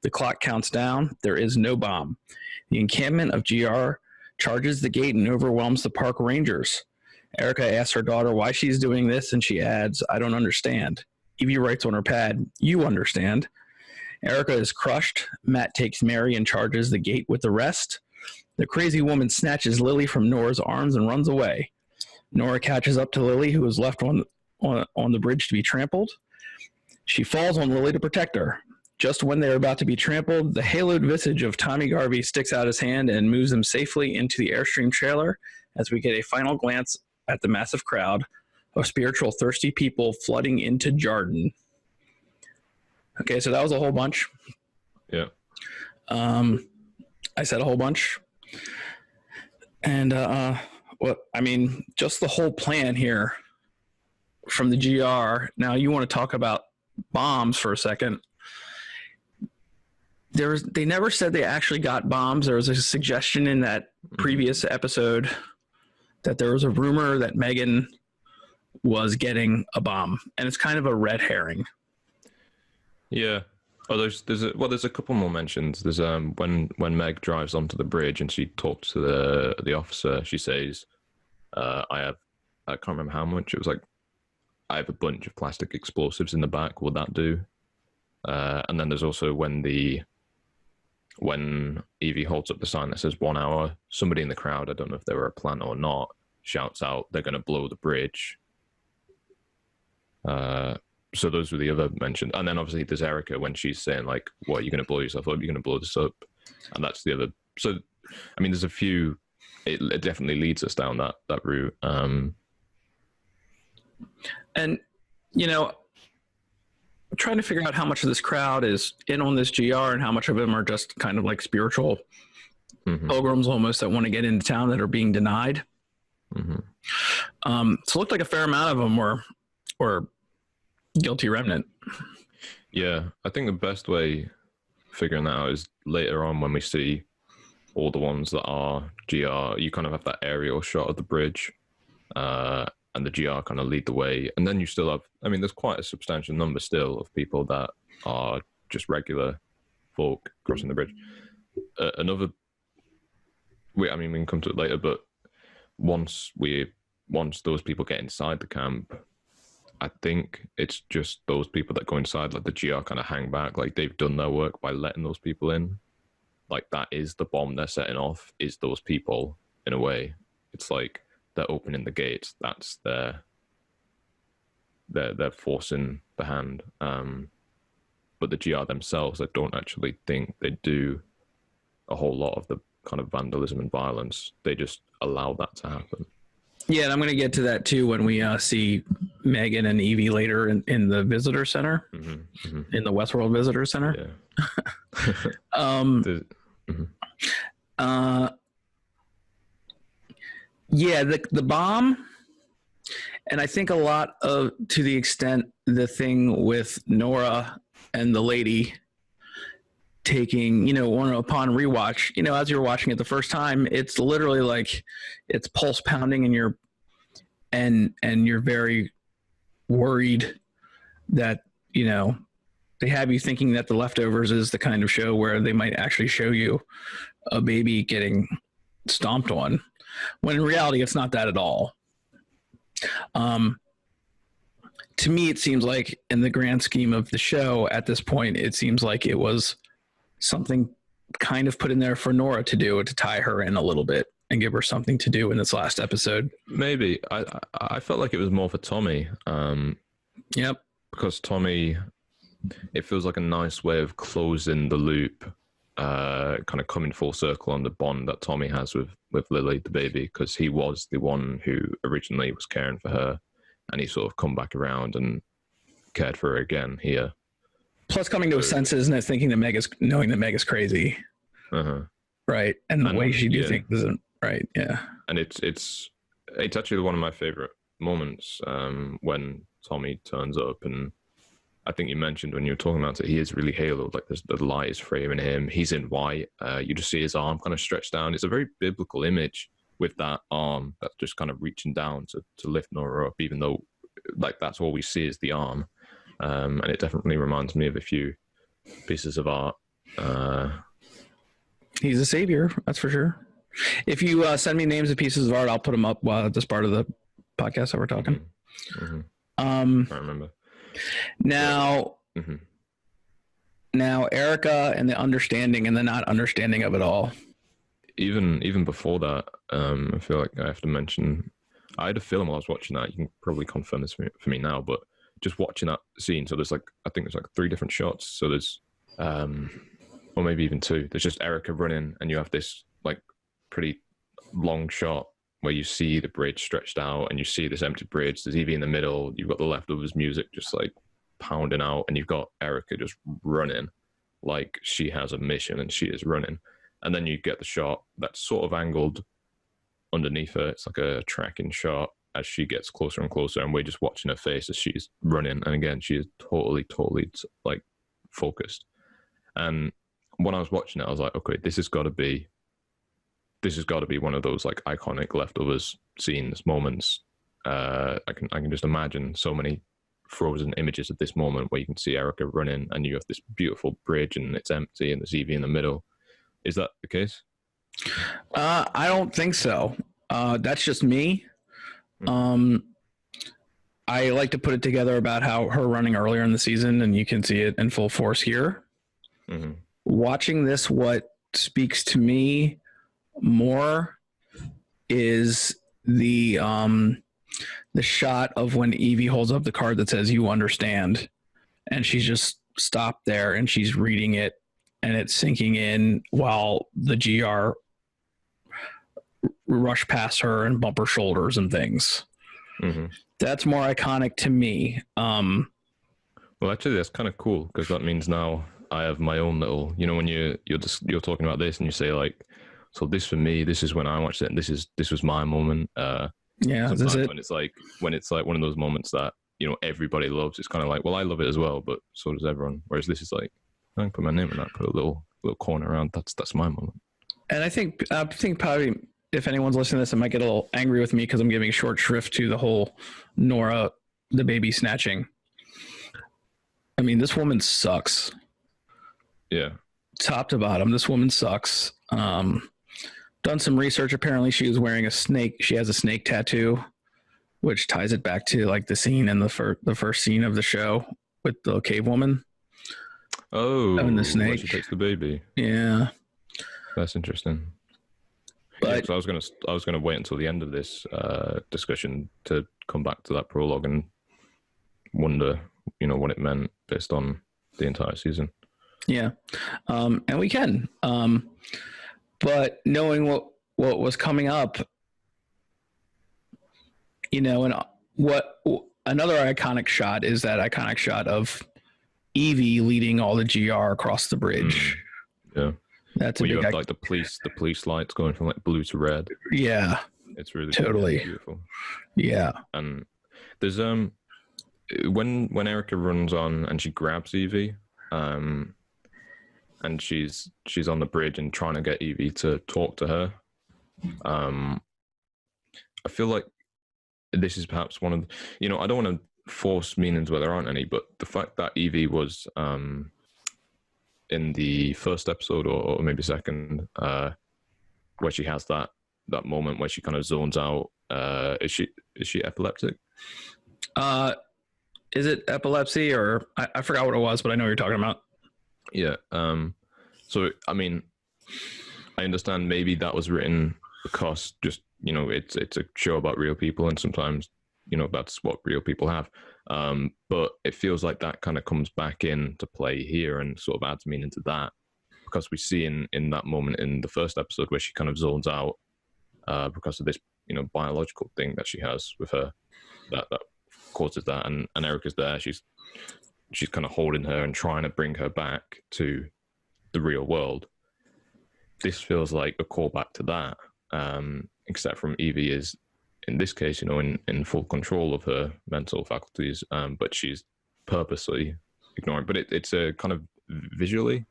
The clock counts down. There is no bomb. The encampment of GR charges the gate and overwhelms the park rangers. Erika asks her daughter why she's doing this, and she adds, "I don't understand." Evie writes on her pad, "You understand." Erika is crushed. Matt takes Mary and charges the gate with the rest. The crazy woman snatches Lily from Nora's arms and runs away. Nora catches up to Lily, who is left on on the bridge to be trampled. She falls on Lily to protect her. Just when they're about to be trampled, the haloed visage of Tommy Garvey sticks out his hand and moves them safely into the Airstream trailer as we get a final glance at the massive crowd of spiritual thirsty people flooding into Jarden. Okay, so that was a whole bunch. Yeah. I said a whole bunch. And just the whole plan here from the GR. Now you want to talk about bombs for a second. They never said they actually got bombs. There was a suggestion in that previous episode that there was a rumor that Megan was getting a bomb, and it's kind of a red herring. Yeah. Oh, there's a couple more mentions. There's when Meg drives onto the bridge and she talks to the officer, she says, I can't remember how much. It was like, I have a bunch of plastic explosives in the back. Will that do? And then there's also when Evie holds up the sign that says 1 hour, somebody in the crowd, I don't know if they were a plant or not, shouts out, they're going to blow the bridge. So those were the other mentioned. And then obviously there's Erika when she's saying like, what, you're going to blow yourself up? You're going to blow this up? And that's the other. So, I mean, there's a few, it definitely leads us down that route. And, you know, I'm trying to figure out how much of this crowd is in on this GR and how much of them are just kind of like spiritual pilgrims almost that want to get into town that are being denied. So it looked like a fair amount of them were guilty remnant. Yeah, I think the best way figuring that out is later on when we see all the ones that are GR, you kind of have that aerial shot of the bridge, and the GR kind of lead the way. And then you still have, I mean, there's quite a substantial number still of people that are just regular folk crossing the bridge. We can come to it later, but once those people get inside the camp, I think it's just those people that go inside, like the GR kind of hang back, like they've done their work by letting those people in. Like that is the bomb they're setting off, is those people in a way. It's like they're opening the gates. That's they're forcing the hand. But the GR themselves, I don't actually think they do a whole lot of the kind of vandalism and violence. They just allow that to happen. Yeah, and I'm going to get to that too when we see Megan and Evie later in the visitor center, in the Westworld Visitor Center. Yeah. The bomb, and I think a lot of, to the extent the thing with Nora and the lady taking, upon rewatch, as you're watching it the first time, it's literally like it's pulse pounding and you're very worried that, they have you thinking that The Leftovers is the kind of show where they might actually show you a baby getting stomped on, when in reality, it's not that at all. To me, it seems like in the grand scheme of the show at this point, it seems like it was something kind of put in there for Nora to do, to tie her in a little bit and give her something to do in this last episode. Maybe. I felt like it was more for Tommy. Yep. Because Tommy, it feels like a nice way of closing the loop, kind of coming full circle on the bond that Tommy has with Lily, the baby, because he was the one who originally was caring for her, and he sort of come back around and cared for her again here. Plus coming to his senses and thinking that knowing that Meg is crazy. Right. And the way she do things isn't right. Yeah. And it's actually one of my favorite moments, when Tommy turns up, and I think you mentioned when you were talking about it, he is really haloed, like the light is framing him. He's in white. You just see his arm kind of stretched down. It's a very biblical image with that arm that's just kind of reaching down to lift Nora up, even though like that's all we see is the arm. And it definitely reminds me of a few pieces of art. He's a savior, that's for sure. If you send me names of pieces of art, I'll put them up while this part of the podcast that we're talking. I remember. Now, now Erika and the understanding and the not understanding of it all. Even before that, I feel like I have to mention, I had a feeling while I was watching that. You can probably confirm this for me now, but just watching that scene. So there's like, I think there's like 3 different shots. So there's, or maybe even 2. There's just Erika running, and you have this like pretty long shot where you see the bridge stretched out, and you see this empty bridge. There's Evie in the middle. You've got the leftovers music just like pounding out, and you've got Erika just running like she has a mission and she is running. And then you get the shot that's sort of angled underneath her. It's like a tracking shot as she gets closer and closer, and we're just watching her face as she's running. And again, she is totally like focused. And when I was watching it, I was like, okay, this has got to be one of those like iconic leftovers scenes, moments. I can just imagine so many frozen images of this moment where you can see Erika running, and you have this beautiful bridge, and it's empty, and there's Evie in the middle. Is that the case? I don't think so. That's just me. I like to put it together about how her running earlier in the season, and you can see it in full force here. Mm-hmm. Watching this, what speaks to me more is the shot of when Evie holds up the card that says "You understand," and she's just stopped there and she's reading it, and it's sinking in while the GR rush past her and bump her shoulders and things. Mm-hmm. That's more iconic to me. Well, actually, that's kind of cool, because that means now I have my own little, when you're talking about this and you say like, so this for me, this is when I watched it, and this was my moment. Yeah, this is it. When it's like one of those moments that everybody loves. It's kind of like, well, I love it as well, but so does everyone. Whereas this is like, I can put my name in that, put a little corner around. That's my moment. And I think probably, if anyone's listening to this, it might get a little angry with me because I'm giving short shrift to the whole Nora, the baby snatching. I mean, this woman sucks. Yeah. Top to bottom, this woman sucks. Done some research. Apparently she was wearing a snake. She has a snake tattoo, which ties it back to like the scene in the first scene of the show with the cave woman. Oh, and the snake. She takes the baby. Yeah. That's interesting. But yeah, I was gonna wait until the end of this discussion to come back to that prologue and wonder, what it meant based on the entire season. Yeah, and we can. But knowing what was coming up, and what another iconic shot is that iconic shot of Evie leading all the GR across the bridge. Yeah. That's you have like the police lights going from like blue to red. Yeah, it's really totally beautiful. Yeah, and there's when Erika runs on and she grabs Evie, and she's on the bridge and trying to get Evie to talk to her. I feel like this is perhaps one of I don't want to force meanings where there aren't any, but the fact that Evie was in the first episode or maybe second, where she has that moment where she kind of zones out. Is she epileptic? Is it epilepsy or I forgot what it was, but I know what you're talking about. Yeah. So I mean, I understand maybe that was written because just it's a show about real people, and sometimes that's what real people have. But it feels like that kind of comes back into play here and sort of adds meaning to that, because we see in that moment in the first episode where she kind of zones out because of this biological thing that she has with her that causes that, and Erika's there. She's kind of holding her and trying to bring her back to the real world. This feels like a callback to that, except from Evie is, in this case, in full control of her mental faculties, but she's purposely ignoring. But it's a kind of visually,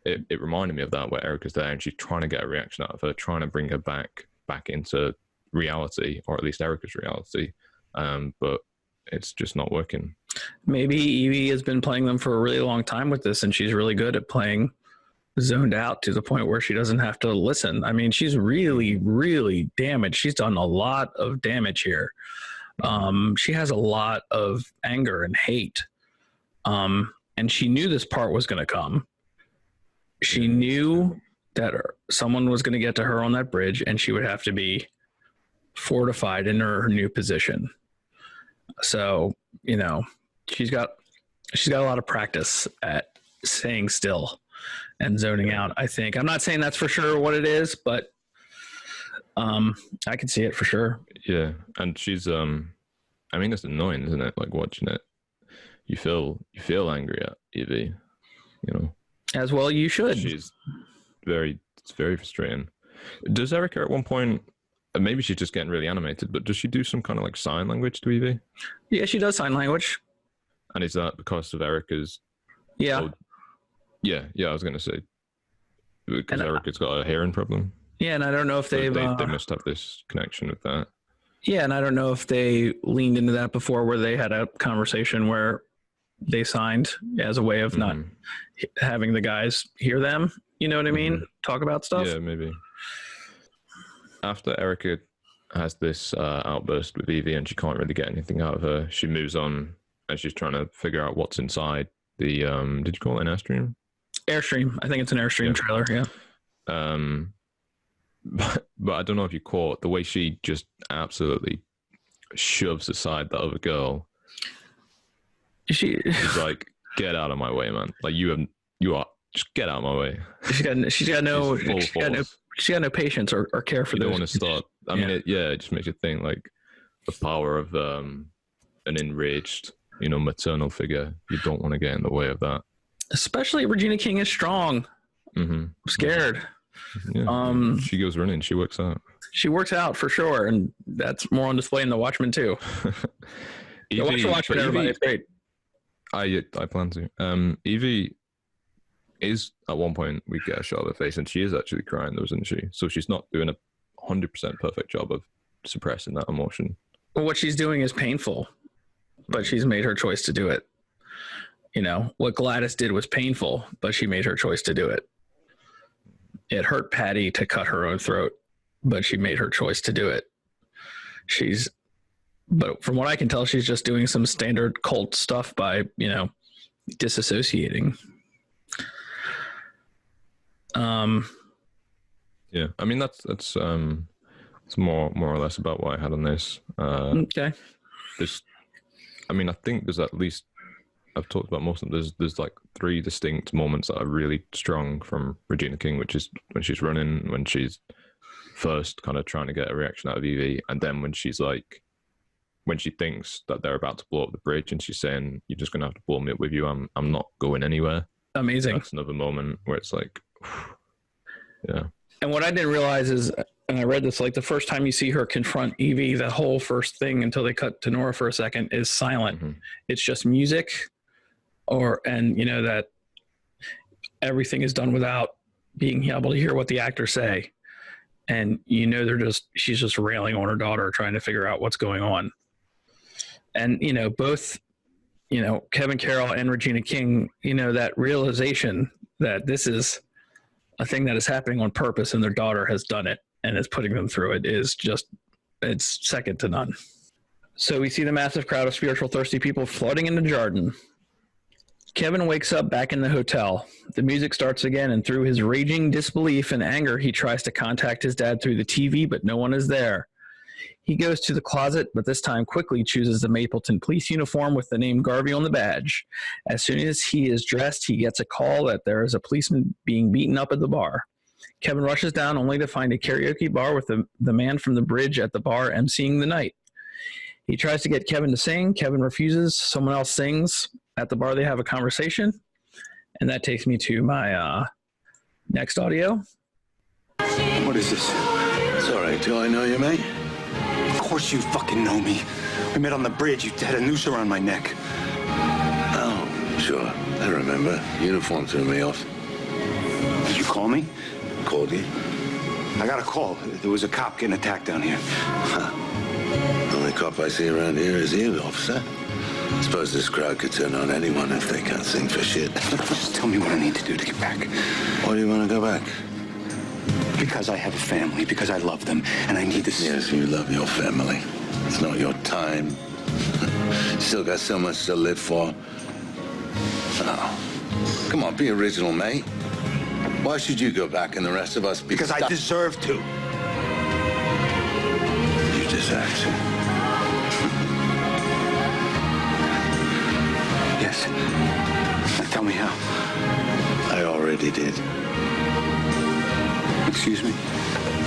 it reminded me of that, where Erika's there and she's trying to get a reaction out of her, trying to bring her back into reality, or at least Erika's reality. But it's just not working. Maybe Evie has been playing them for a really long time with this, and she's really good at playing zoned out to the point where she doesn't have to listen. I mean, she's really, really damaged. She's done a lot of damage here. She has a lot of anger and hate. And she knew this part was going to come. She knew that someone was going to get to her on that bridge, and she would have to be fortified in her new position. So, you know, she's got a lot of practice at staying still and zoning out, I think. I'm not saying that's for sure what it is, but I can see it for sure. Yeah, and she's I mean, it's annoying, isn't it? Like watching it, you feel angry at Evie, you know. As well, you should. It's very frustrating. Does Erika at one point? Maybe she's just getting really animated, but does she do some kind of like sign language to Evie? Yeah, she does sign language. And is that because of Erika's? Yeah. Yeah. I was going to say because Erika's got a hearing problem. Yeah, and I don't know if they must have this connection with that. Yeah, and I don't know if they leaned into that before, where they had a conversation where they signed as a way of not having the guys hear them. You know what I mean? Talk about stuff. Yeah, maybe. After Erika has this outburst with Evie and she can't really get anything out of her, she moves on and she's trying to figure out what's inside the did you call it an Airstream? Airstream. I think it's an Airstream trailer, yeah. But I don't know if you caught the way she just absolutely shoves aside that other girl. She's like, get out of my way, man. Like you are just get out of my way. She's got no patience or care for you those. Don't want to stop. I mean, it just makes you think like the power of an enraged, you know, maternal figure. You don't want to get in the way of that. Especially Regina King is strong. I'm scared. Yeah. She goes running. She works out. She works out for sure, and that's more on display in The Watchmen too. Watch The Watchmen, everybody. It's great. I plan to. Evie is at one point we get a shot of her face, and she is actually crying, though, isn't she? So she's not doing a 100% perfect job of suppressing that emotion. Well, what she's doing is painful, but she's made her choice to do it. You know, what Gladys did was painful, but she made her choice to do it. It hurt Patty to cut her own throat, but she made her choice to do it. But from what I can tell, she's just doing some standard cult stuff by, you know, disassociating. Yeah, I mean that's it's more or less about what I had on this. Okay. I mean, I think there's at least I've talked about most of them. There's like 3 distinct moments that are really strong from Regina King, which is when she's running, when she's first kind of trying to get a reaction out of Evie, and then when she thinks that they're about to blow up the bridge and she's saying, "You're just gonna have to blow me up with you. I'm not going anywhere." Amazing. That's another moment where it's like, yeah. And what I didn't realize is, and I read this, like the first time you see her confront Evie, the whole first thing until they cut to Nora for a second is silent. It's just music, and you know that everything is done without being able to hear what the actors say, and you know she's just railing on her daughter, trying to figure out what's going on. And you know, both, you know, Kevin Carroll and Regina King, you know, that realization that this is a thing that is happening on purpose and their daughter has done it and is putting them through it is just, it's second to none. So we see the massive crowd of spiritual thirsty people flooding into Jordan. Kevin wakes up back in the hotel. The music starts again, and through his raging disbelief and anger, he tries to contact his dad through the TV, but no one is there. He goes to the closet, but this time quickly chooses the Mapleton police uniform with the name Garvey on the badge. As soon as he is dressed, he gets a call that there is a policeman being beaten up at the bar. Kevin rushes down only to find a karaoke bar with the man from the bridge at the bar emceeing the night. He tries to get Kevin to sing. Kevin refuses. Someone else sings. At the bar, they have a conversation. And that takes me to my next audio. What is this? It's all right. Do I know you, mate? Of course you fucking know me. We met on the bridge. You had a noose around my neck. Oh, sure. I remember. Uniform threw me off. Did you call me? Called you? I got a call. There was a cop getting attacked down here. The only cop I see around here is you, officer. I suppose this crowd could turn on anyone if they can't sing for shit. Just tell me what I need to do to get back. Why do you want to go back? Because I have a family, because I love them, and I need this. Yes, you love your family. It's not your time. Still got so much to live for. Oh, come on, be original, mate. Why should you go back and the rest of us be Because stuck? I deserve to. You this accent. Yes. Now tell me how. I already did. Excuse me?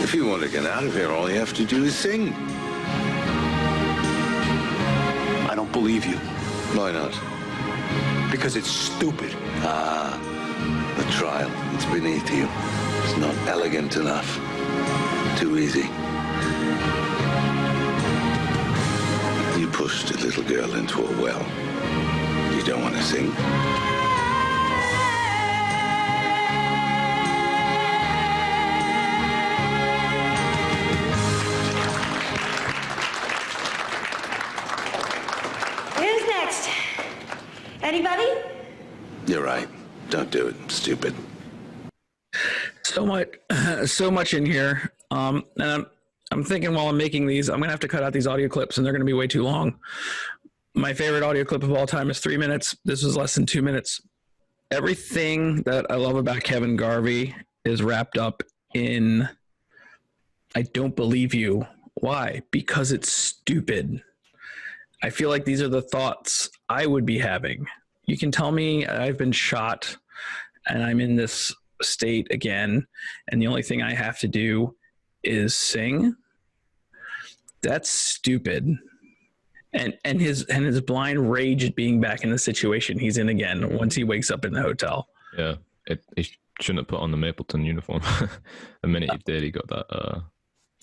If you want to get out of here, all you have to do is sing. I don't believe you. Why not? Because it's stupid. The trial. It's beneath you. It's not elegant enough. Too easy. You pushed a little girl into a well. You don't want to sing? Who's next? Anybody? You're right. Don't do it. Stupid. So much in here. And I'm thinking while I'm making these, I'm gonna have to cut out these audio clips, and they're gonna be way too long. My favorite audio clip of all time is 3 minutes. This was less than 2 minutes. Everything that I love about Kevin Garvey is wrapped up in "I don't believe you." Why? Because it's stupid. I feel like these are the thoughts I would be having. You can tell me I've been shot and I'm in this state again, and the only thing I have to do is sing. That's stupid. And his blind rage at being back in the situation he's in again once he wakes up in the hotel. Yeah, he shouldn't have put on the Mapleton uniform. The minute he did, he got that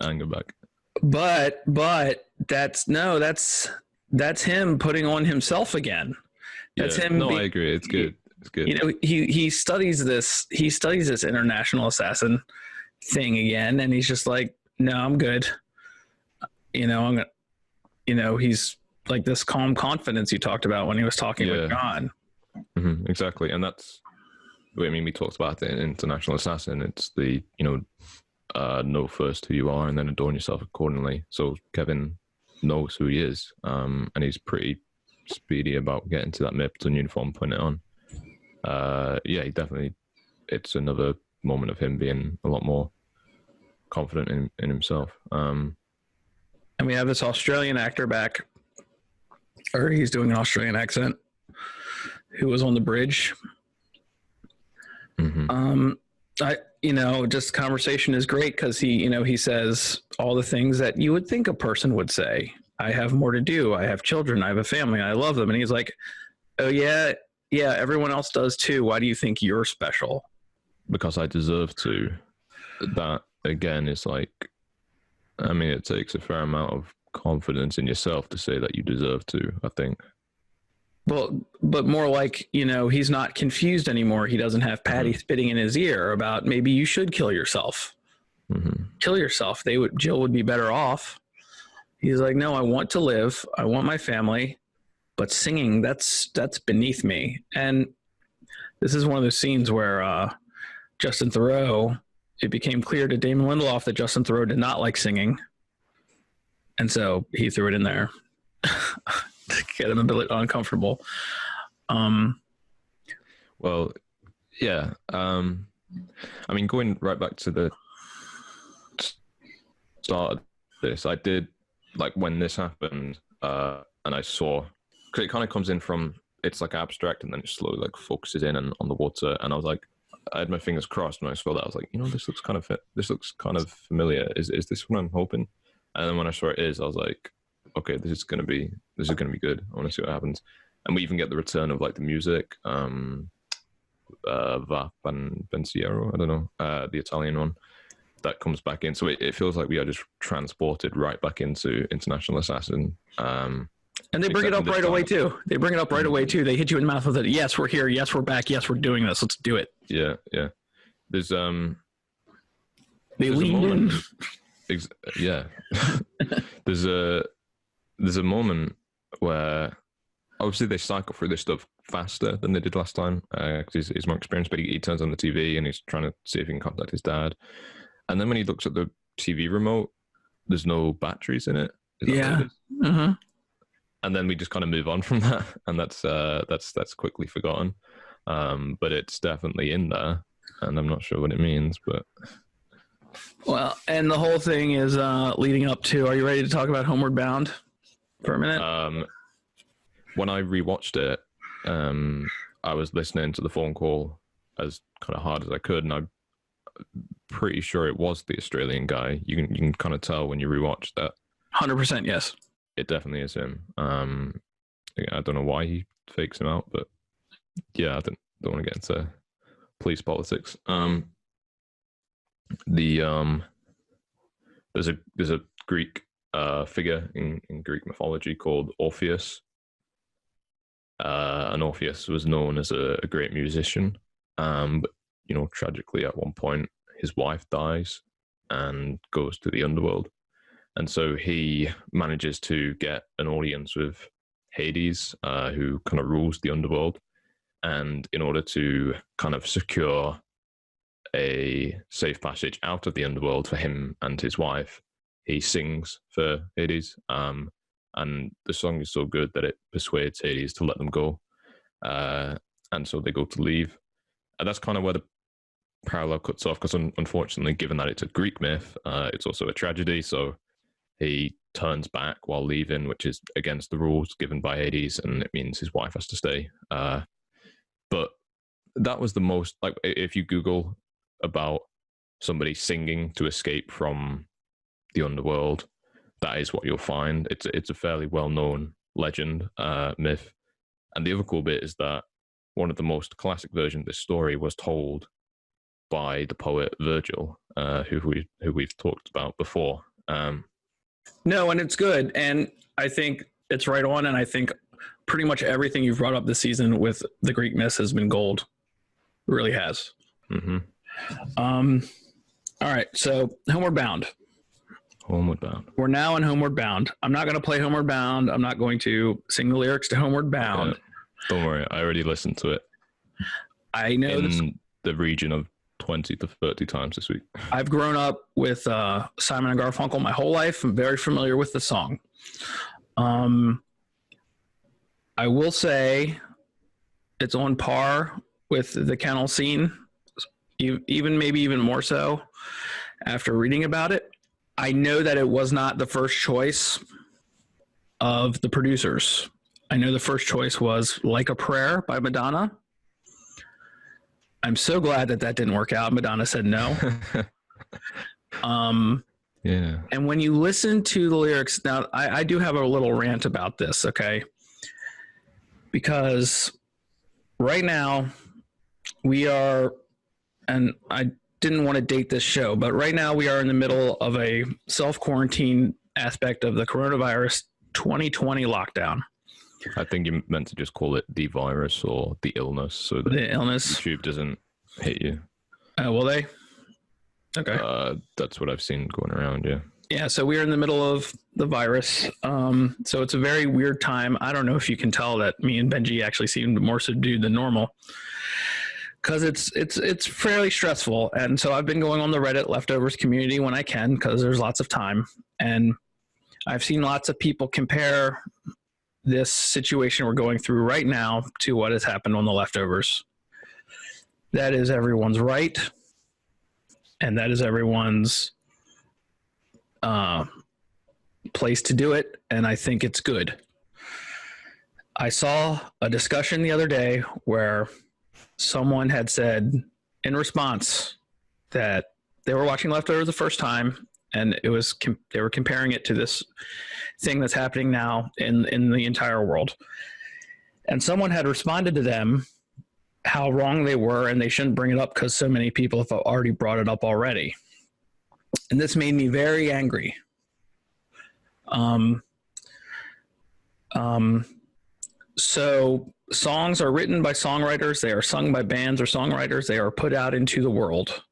anger back. But that's him putting on himself again. That's him. No, I agree. It's good. It's good. You know, he studies this. He studies this international assassin thing again, and he's just like, no, I'm good. You know, I'm gonna. You know, he's like this calm confidence you talked about when he was talking with John. Mm-hmm, exactly, and that's. I mean, we talked about it in International Assassin. It's the know first who you are, and then adorn yourself accordingly. So Kevin knows who he is, and he's pretty speedy about getting to that Mapleton uniform, putting it on. He definitely. It's another moment of him being a lot more confident in himself. And we have this Australian actor back, or he's doing an Australian accent, who was on the bridge. Mm-hmm. Just conversation is great because he says all the things that you would think a person would say. I have more to do. I have children. I have a family. I love them. And he's like, oh yeah, everyone else does too. Why do you think you're special? Because I deserve to. That again is like, I mean, it takes a fair amount of confidence in yourself to say that you deserve to, I think. Well, but more like, he's not confused anymore. He doesn't have Patty spitting in his ear about maybe you should kill yourself. Mm-hmm. Kill yourself. Jill would be better off. He's like, no, I want to live. I want my family, but singing, that's beneath me. And this is one of those scenes where Justin Theroux, it became clear to Damon Lindelof that Justin Theroux did not like singing. And so he threw it in there to get him a bit uncomfortable. Well, yeah. I mean, going right back to the start of this, I did, like, when this happened, and I saw, because it kind of comes in from, it's like abstract, and then it slowly, like, focuses in and on the water, and I was like, I had my fingers crossed when I saw that. I was like, this looks kind of familiar. Is this what I'm hoping? And then when I saw it is, I was like, okay, this is gonna be good. I want to see what happens. And we even get the return of like the music, Vap and Pensiero, I don't know, the Italian one that comes back in. So it feels like we are just transported right back into International Assassin. And they bring it up right away too. They They hit you in the mouth with it. Yes, we're here. Yes, we're back. Yes, we're doing this. Let's do it. Yeah. There's they leaned in. Yeah. There's a moment where obviously they cycle through this stuff faster than they did last time because he's more experienced. But he turns on the TV and he's trying to see if he can contact his dad. And then when he looks at the TV remote, there's no batteries in it. Yeah. Mm-hmm. And then we just kind of move on from that, and that's quickly forgotten. But it's definitely in there, and I'm not sure what it means. But Well, and the whole thing is leading up to. Are you ready to talk about Homeward Bound for a minute? When I rewatched it, I was listening to the phone call as kind of hard as I could, and I'm pretty sure it was the Australian guy. You can kind of tell when you rewatch that. 100%, yes. It definitely is him. I don't know why he fakes him out, but yeah, I don't want to get into police politics. There's a Greek figure in Greek mythology called Orpheus. And Orpheus was known as a great musician, but tragically at one point his wife dies and goes to the underworld, and so he manages to get an audience with Hades, who kind of rules the underworld, and in order to kind of secure a safe passage out of the underworld for him and his wife, he sings for Hades, and the song is so good that it persuades Hades to let them go, and so they go to leave. And that's kind of where the parallel cuts off, because unfortunately, given that it's a Greek myth, it's also a tragedy, so he turns back while leaving, which is against the rules given by Hades, and it means his wife has to stay. But that was the most, like, if you Google about somebody singing to escape from the underworld, that is what you'll find. It's a fairly well-known legend, myth. And the other cool bit is that one of the most classic versions of this story was told by the poet Virgil, who we've talked about before. No, and it's good, and I think it's right on, and I think pretty much everything you've brought up this season with the Greek myths has been gold. It really has. Mm-hmm. All right, so Homeward Bound. Homeward Bound. We're now in Homeward Bound. I'm not going to play Homeward Bound. I'm not going to sing the lyrics to Homeward Bound. Yeah, don't worry, I already listened to it. I know in the region of 20 to 30 times this week. I've grown up with Simon and Garfunkel my whole life. I'm very familiar with the song. I will say it's on par with the kennel scene, maybe even more so after reading about it. I know that it was not the first choice of the producers. I know the first choice was Like a Prayer by Madonna. I'm so glad that didn't work out. Madonna said no. Yeah. And when you listen to the lyrics, now I do have a little rant about this, okay? Because right now we are, and I didn't want to date this show, but right now we are in the middle of a self-quarantine aspect of the coronavirus 2020 lockdown. I think you meant to just call it the virus or the illness, so that the illness YouTube doesn't hit you. Will they? Okay. That's what I've seen going around, yeah. Yeah, so we're in the middle of the virus. So it's a very weird time. I don't know if you can tell that me and Benji actually seemed more subdued than normal, because it's fairly stressful. And so I've been going on the Reddit leftovers community when I can, because there's lots of time. And I've seen lots of people compare this situation we're going through right now to what has happened on the leftovers. That is everyone's right, and that is everyone's place to do it, and I think it's good. I saw a discussion the other day where someone had said in response that they were watching Leftovers the first time, and it was they were comparing it to this thing that's happening now in the entire world. And someone had responded to them how wrong they were, and they shouldn't bring it up because so many people have already brought it up already. And this made me very angry. So songs are written by songwriters. They are sung by bands or songwriters. They are put out into the world.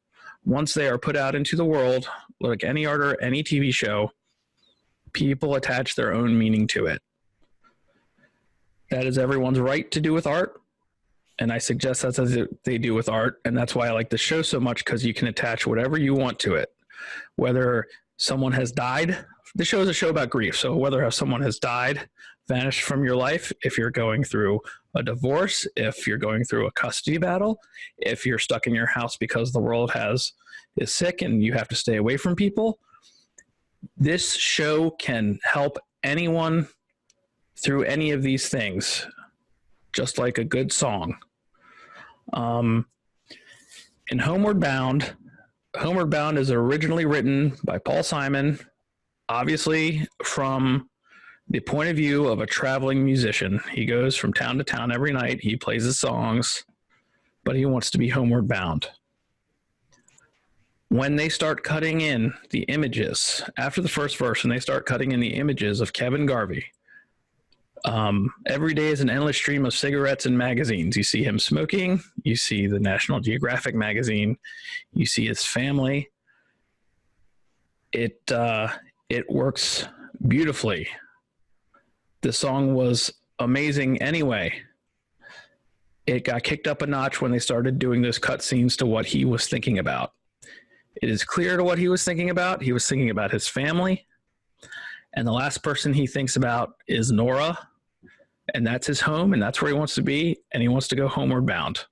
Once they are put out into the world, like any art or any TV show, people attach their own meaning to it. That is everyone's right to do with art. And I suggest that's as they do with art. And that's why I like the show so much, because you can attach whatever you want to it. Whether someone has died, the show is a show about grief. So whether someone has died, vanish from your life, if you're going through a divorce, if you're going through a custody battle, if you're stuck in your house because the world is sick and you have to stay away from people, this show can help anyone through any of these things, just like a good song. In Homeward Bound is originally written by Paul Simon, obviously from the point of view of a traveling musician. He goes from town to town every night. He plays his songs, but he wants to be homeward bound. When they start cutting in the images, after the first verse, and they start cutting in the images of Kevin Garvey, every day is an endless stream of cigarettes and magazines. You see him smoking, you see the National Geographic magazine, you see his family. It works beautifully. The song was amazing anyway. It got kicked up a notch when they started doing those cutscenes to what he was thinking about. It is clear to what he was thinking about. He was thinking about his family. And the last person he thinks about is Nora. And that's his home, and that's where he wants to be, and he wants to go homeward bound.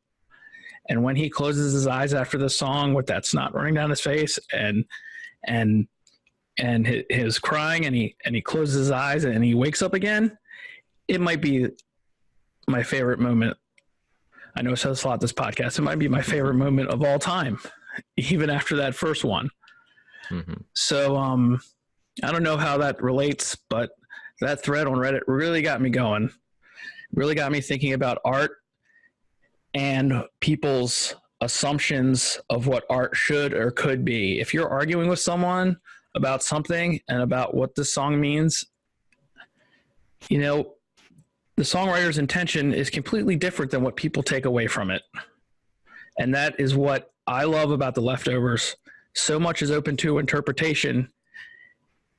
And when he closes his eyes after the song with that snot running down his face and his crying, and he closes his eyes and he wakes up again, it might be my favorite moment. I know it says a lot this podcast. It might be my favorite moment of all time, even after that first one. Mm-hmm. So I don't know how that relates, but that thread on Reddit really got me going. Really got me thinking about art and people's assumptions of what art should or could be. If you're arguing with someone about something and about what this song means, you know, the songwriter's intention is completely different than what people take away from it. And that is what I love about The Leftovers. So much is open to interpretation.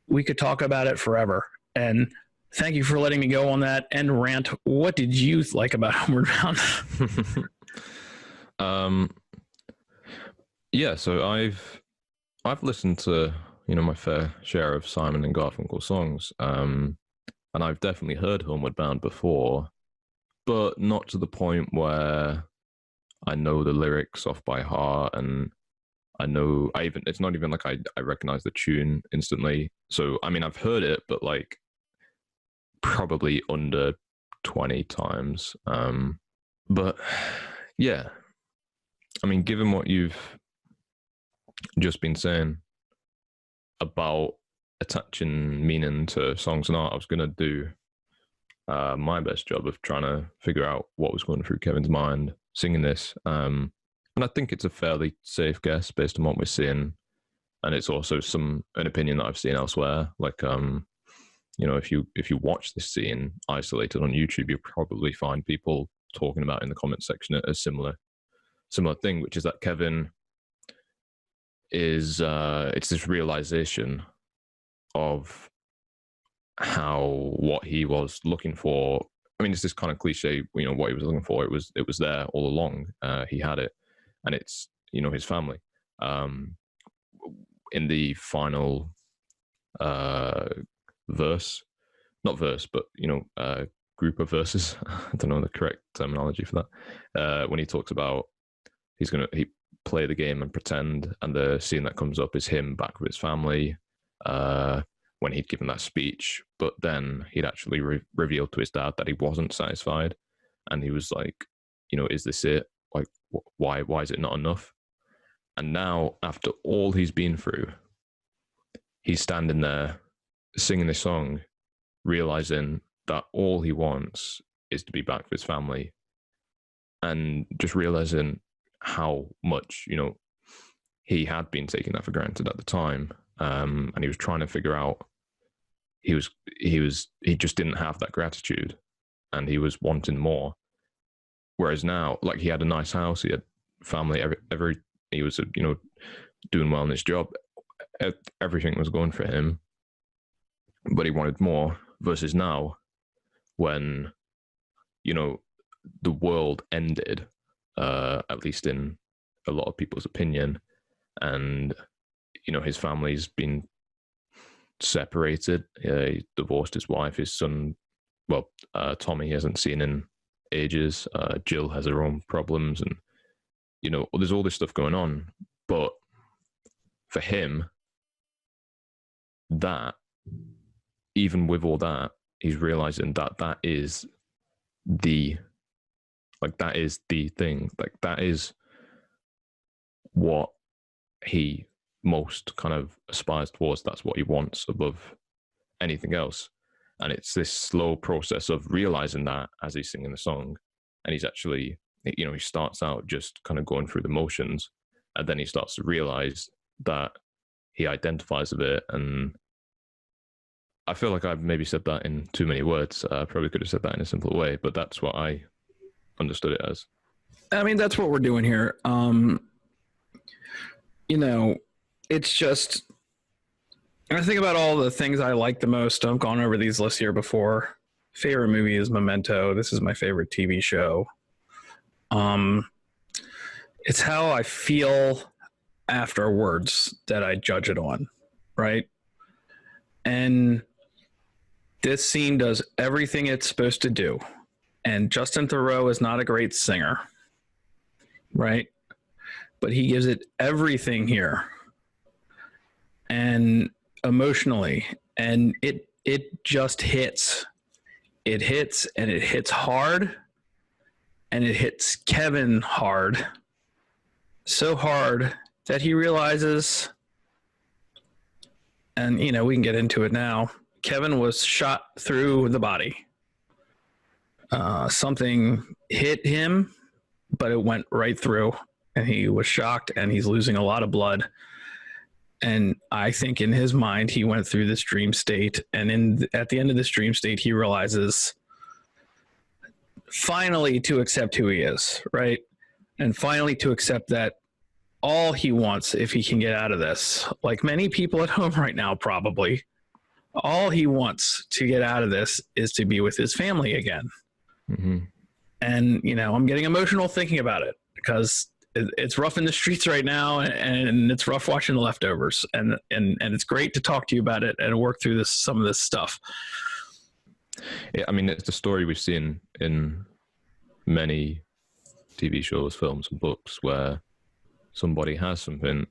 We could talk about it forever. And thank you for letting me go on that end rant. What did you like about Homeward Bound? Yeah, so I've listened to, you know, my fair share of Simon and Garfunkel songs, and I've definitely heard Homeward Bound before, but not to the point where I know the lyrics off by heart, and it's not even like I recognize the tune instantly. So I mean, I've heard it, but like probably under 20 times. But yeah, I mean, given what you've just been saying about attaching meaning to songs and art, I was going to do my best job of trying to figure out what was going through Kevin's mind singing this. And I think it's a fairly safe guess based on what we're seeing. And it's also an opinion that I've seen elsewhere. Like, you know, if you watch this scene isolated on YouTube, you'll probably find people talking about in the comment section a similar thing, which is that Kevin is it's this realization of what he was looking for. I mean, it's this kind of cliche, you know, what he was looking for. It was there all along. He had it, and it's, you know, his family. In the final verse, not verse, but, you know, group of verses. I don't know the correct terminology for that. When he talks about he play the game and pretend, and the scene that comes up is him back with his family when he'd given that speech, but then he'd actually revealed to his dad that he wasn't satisfied, and he was like, you know, is this it? Like, why is it not enough? And now, after all he's been through, he's standing there singing this song, realizing that all he wants is to be back with his family, and just realizing how much, you know, he had been taking that for granted at the time. And he was trying to figure out, he just didn't have that gratitude, and he was wanting more. Whereas now, like, he had a nice house, he had family, he was, you know, doing well in his job. Everything was going for him, but he wanted more. Versus now, when, you know, the world ended, at least in a lot of people's opinion, and, you know, his family's been separated. He divorced his wife. His son Tommy he hasn't seen in ages. Jill has her own problems, and there's all this stuff going on. But for him, that even with all that, he's realizing that is the thing. Like, that is what he most kind of aspires towards. That's what he wants above anything else. And it's this slow process of realizing that as he's singing the song. And he's actually, he starts out just kind of going through the motions, and then he starts to realize that he identifies with it. And I feel like I've maybe said that in too many words. I probably could have said that in a simpler way, but that's what I understood it as. I mean, that's what we're doing here. It's just, I think about all the things I like the most. I've gone over these lists here before. Favorite movie is Memento. This is my favorite TV show. It's how I feel afterwards that I judge it on, right? And this scene does everything it's supposed to do. And Justin Theroux is not a great singer, right? But he gives it everything here. And emotionally, and it just hits. It hits, and it hits hard, and it hits Kevin hard. So hard that he realizes, and we can get into it now, Kevin was shot through the body. Something hit him, but it went right through, and he was shocked, and he's losing a lot of blood. And I think in his mind, he went through this dream state, and at the end of this dream state, he realizes finally to accept who he is, right? And finally to accept that all he wants, if he can get out of this, like many people at home right now, probably, all he wants to get out of this is to be with his family again. Mm-hmm. And, I'm getting emotional thinking about it because it's rough in the streets right now, and it's rough watching The Leftovers, and it's great to talk to you about it and work through some of this stuff. Yeah, I mean, it's the story we've seen in many TV shows, films, and books where somebody has something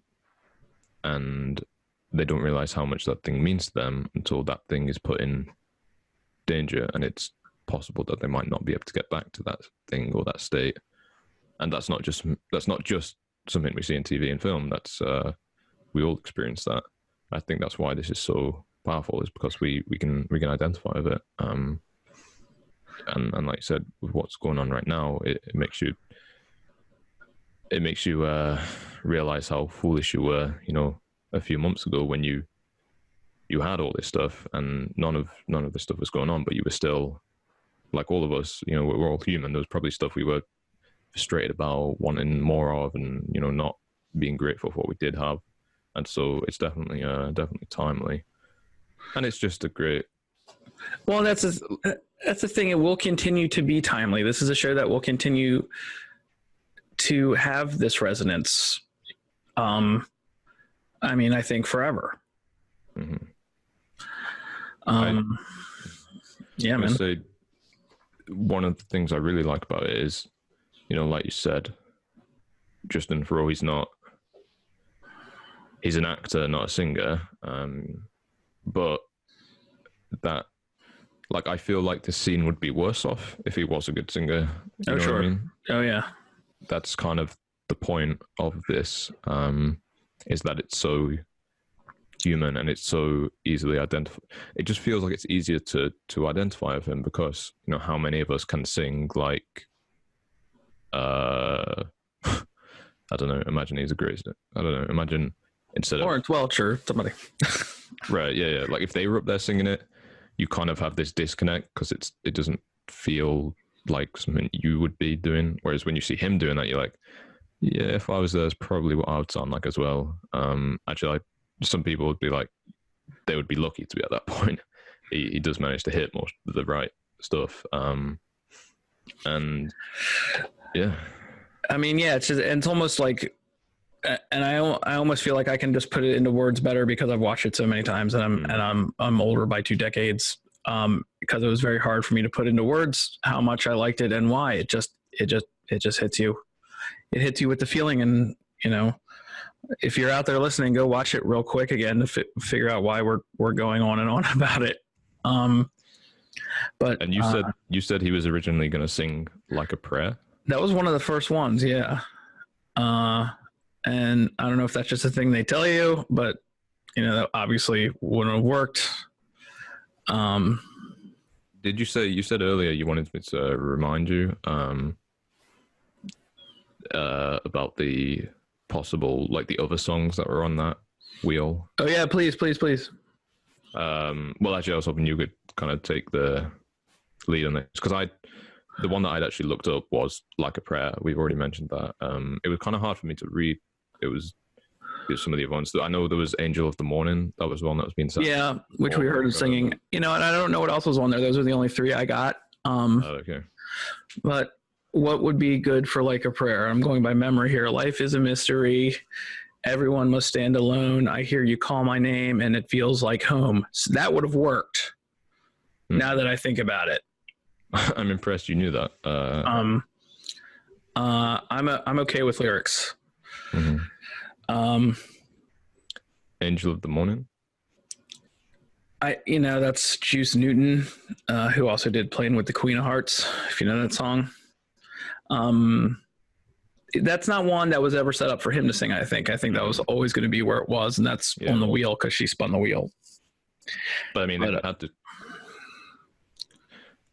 and they don't realize how much that thing means to them until that thing is put in danger, and it's possible that they might not be able to get back to that thing or that state. And that's not just something we see in TV and film. That's we all experience that. I think that's why this is so powerful, is because we can identify with it. And like you said, with what's going on right now, it makes you realize how foolish you were, a few months ago when you had all this stuff and none of this stuff was going on, but you were still, like all of us, we're all human. There was probably stuff we were frustrated about, wanting more of, and not being grateful for what we did have. And so it's definitely timely, and it's just a great. Well, that's the thing. It will continue to be timely. This is a show that will continue to have this resonance. I think forever. Mm-hmm. Yeah, man. Say one of the things I really like about it is, like you said, Justin Theroux, he's an actor, not a singer. But that, like, I feel like the scene would be worse off if he was a good singer. You know sure. what I mean? Oh, yeah. That's kind of the point of this, is that it's so human and it's so easily identified. It just feels like it's easier to identify with him because, how many of us can sing like, I don't know, imagine he's a great, I don't know, imagine instead Lawrence of Welch or somebody. Right, yeah. Like if they were up there singing it, you kind of have this disconnect because it doesn't feel like something you would be doing. Whereas when you see him doing that, you're like, yeah, if I was there, it's probably what I would sound like as well. Actually, some people would be like, they would be lucky to be at that point. He does manage to hit most of the right stuff. And yeah. I mean, yeah, it's almost like, and I almost feel like I can just put it into words better because I've watched it so many times, and I'm older by 2 decades. because it was very hard for me to put into words how much I liked it and why. It just hits you. It hits you with the feeling, and if you're out there listening, go watch it real quick again to figure out why we're going on and on about it. But you said he was originally going to sing Like a Prayer. That was one of the first ones, yeah. And I don't know if that's just a thing they tell you, but that obviously wouldn't have worked. Did you said earlier you wanted me to remind you about the possible, like, the other songs that were on that wheel? Oh yeah, please. Well, actually, I was hoping you could kind of take the lead on this, because the one that I'd actually looked up was Like a Prayer. We've already mentioned that. It was kind of hard for me to read. It was some of the other ones. I know there was Angel of the Morning. That was one that was being sung. Yeah, which we heard singing. And I don't know what else was on there. Those are the only three I got. Okay. But what would be good for Like a Prayer? I'm going by memory here. Life is a mystery. Everyone must stand alone. I hear you call my name and it feels like home. So that would have worked. Now that I think about it. I'm impressed you knew that. I'm okay with lyrics. Mm-hmm. Angel of the Morning. That's Juice Newton, who also did Playing with the Queen of Hearts, if you know that song. That's not one that was ever set up for him to sing, I think. I think that was always going to be where it was, and that's on the wheel because she spun the wheel. But I mean,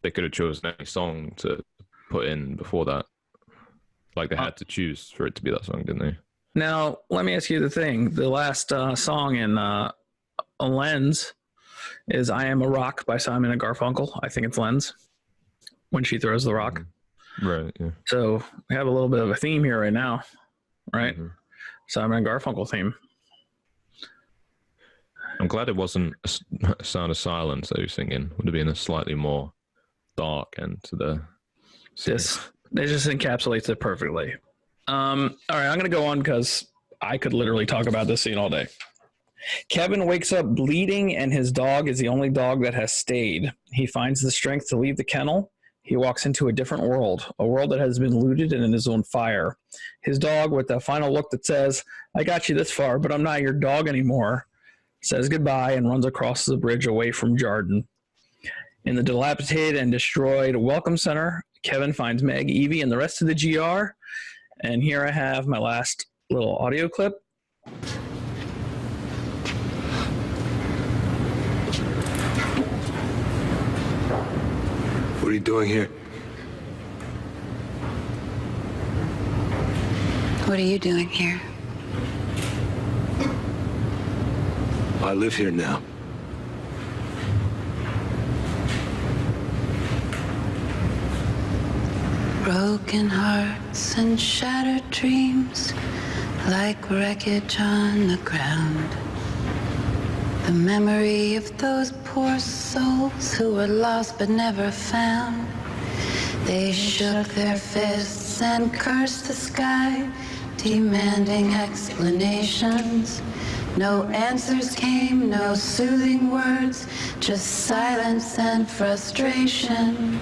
they could have chosen any song to put in before that. Like, they had to choose for it to be that song, didn't they? Now, let me ask you the thing. The last song in Lens is I Am a Rock by Simon and Garfunkel. I think it's Lens, when she throws the rock. Right, yeah. So we have a little bit of a theme here right now, right? Mm-hmm. Simon and Garfunkel theme. I'm glad it wasn't a Sound of Silence that he was singing. Would have been a slightly more dark end to the singing. It just encapsulates it perfectly. All right, I'm going to go on because I could literally talk about this scene all day. Kevin wakes up bleeding, and his dog is the only dog that has stayed. He finds the strength to leave the kennel. He walks into a different world, a world that has been looted and is on fire. His dog, with a final look that says, I got you this far, but I'm not your dog anymore, says goodbye and runs across the bridge away from Jarden. In the dilapidated and destroyed Welcome Center, Kevin finds Meg, Evie, and the rest of the GR. And here I have my last little audio clip. What are you doing here? What are you doing here? I live here now. Broken hearts and shattered dreams, like wreckage on the ground. The memory of those poor souls who were lost but never found. They shook their fists and cursed the sky, demanding explanations. No answers came, no soothing words, just silence and frustration.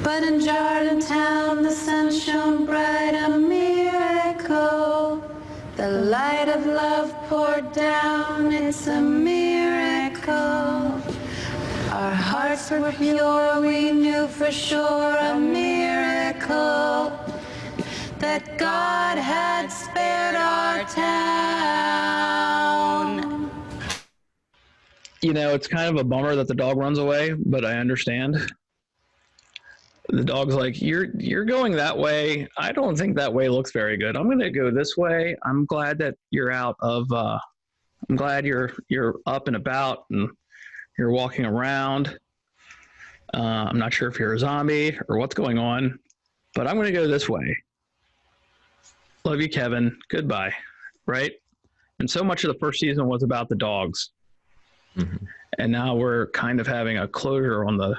But in Jarden Town, the sun shone bright, a miracle. The light of love poured down, it's a miracle. Our hearts were pure, we knew for sure, a miracle. That God had spared our town. It's kind of a bummer that the dog runs away, but I understand. The dog's like, you're going that way. I don't think that way looks very good. I'm going to go this way. I'm glad that you're out of, I'm glad you're up and about and you're walking around. I'm not sure if you're a zombie or what's going on, but I'm going to go this way. Love you, Kevin. Goodbye. Right? And so much of the first season was about the dogs. Mm-hmm. And now we're kind of having a closure on the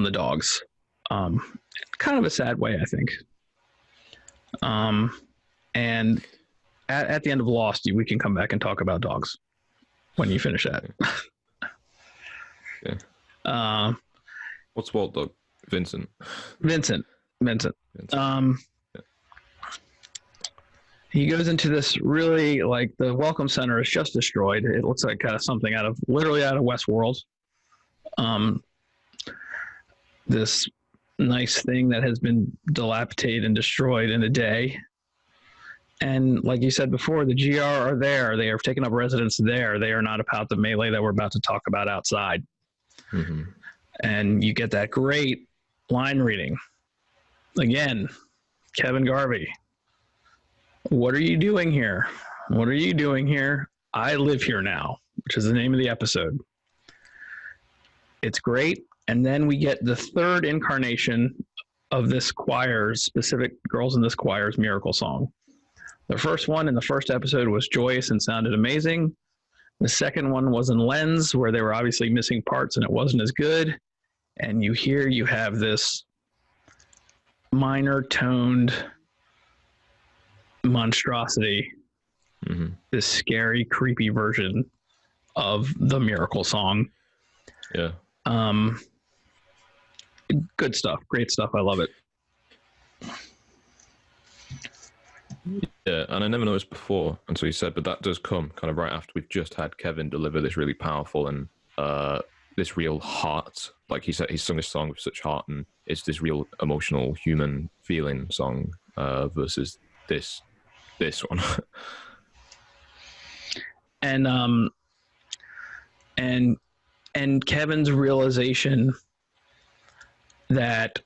dogs. Kind of a sad way, I think. And at the end of Lost, we can come back and talk about dogs when you finish that. Yeah. What's Walt Dog? Vincent. Vincent. Yeah. He goes into this really, like, the welcome center is just destroyed. It looks like something literally out of Westworld. This nice thing that has been dilapidated and destroyed in a day. And like you said before, the GR are there. They are taking up residence there. They are not about the melee that we're about to talk about outside. Mm-hmm. And you get that great line reading. Again, Kevin Garvey. What are you doing here? What are you doing here? I live here now, which is the name of the episode. It's great. And then we get the third incarnation of this choir's, specific Girls in This Choir's miracle song. The first one in the first episode was joyous and sounded amazing. The second one was in Lens, where they were obviously missing parts and it wasn't as good. And you have this minor toned monstrosity, this scary, creepy version of the miracle song. Yeah. Good stuff. Great stuff. I love it. Yeah, and I never noticed before, and so he said, but that does come kind of right after we've just had Kevin deliver this really powerful and this real heart. Like he said, he sung this song with such heart, and it's this real emotional, human feeling song versus this one. and Kevin's realization that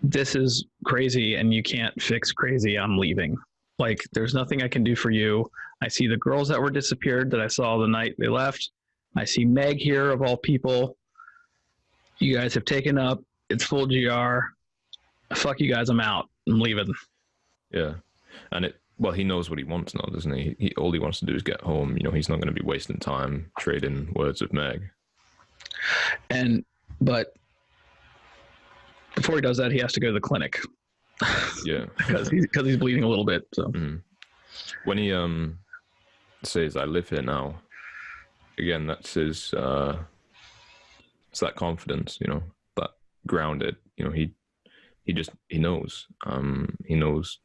this is crazy and you can't fix crazy. I'm leaving. Like, there's nothing I can do for you. I see the girls that were disappeared that I saw the night they left. I see Meg here, of all people. You guys have taken up. It's full GR. Fuck you guys. I'm out. I'm leaving. Yeah. And he knows what he wants now, doesn't he? All he wants to do is get home. You know, he's not going to be wasting time trading words with Meg. But before he does that, he has to go to the clinic. Yeah. because he's bleeding a little bit. So when he says, "I live here now," again, that's his. It's that confidence, you know, that grounded. You know, he knows. He knows.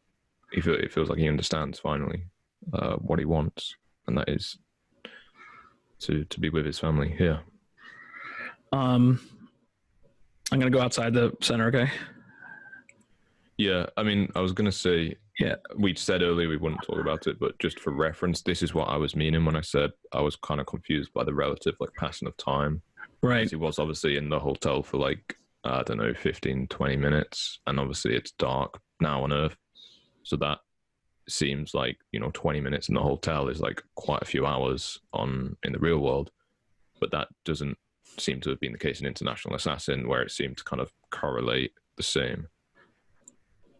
It feels like he understands finally what he wants, and that is to be with his family here. I'm gonna go outside the center. Okay. Yeah, I mean, I was gonna say. Yeah, we said earlier we wouldn't talk about it, but just for reference, this is what I was meaning when I said I was kind of confused by the relative passing of time. Right. He was obviously in the hotel for 15, 20 minutes, and obviously it's dark now on Earth, so that seems like 20 minutes in the hotel is quite a few hours in the real world, but that doesn't seem to have been the case in International Assassin, where it seemed to kind of correlate the same.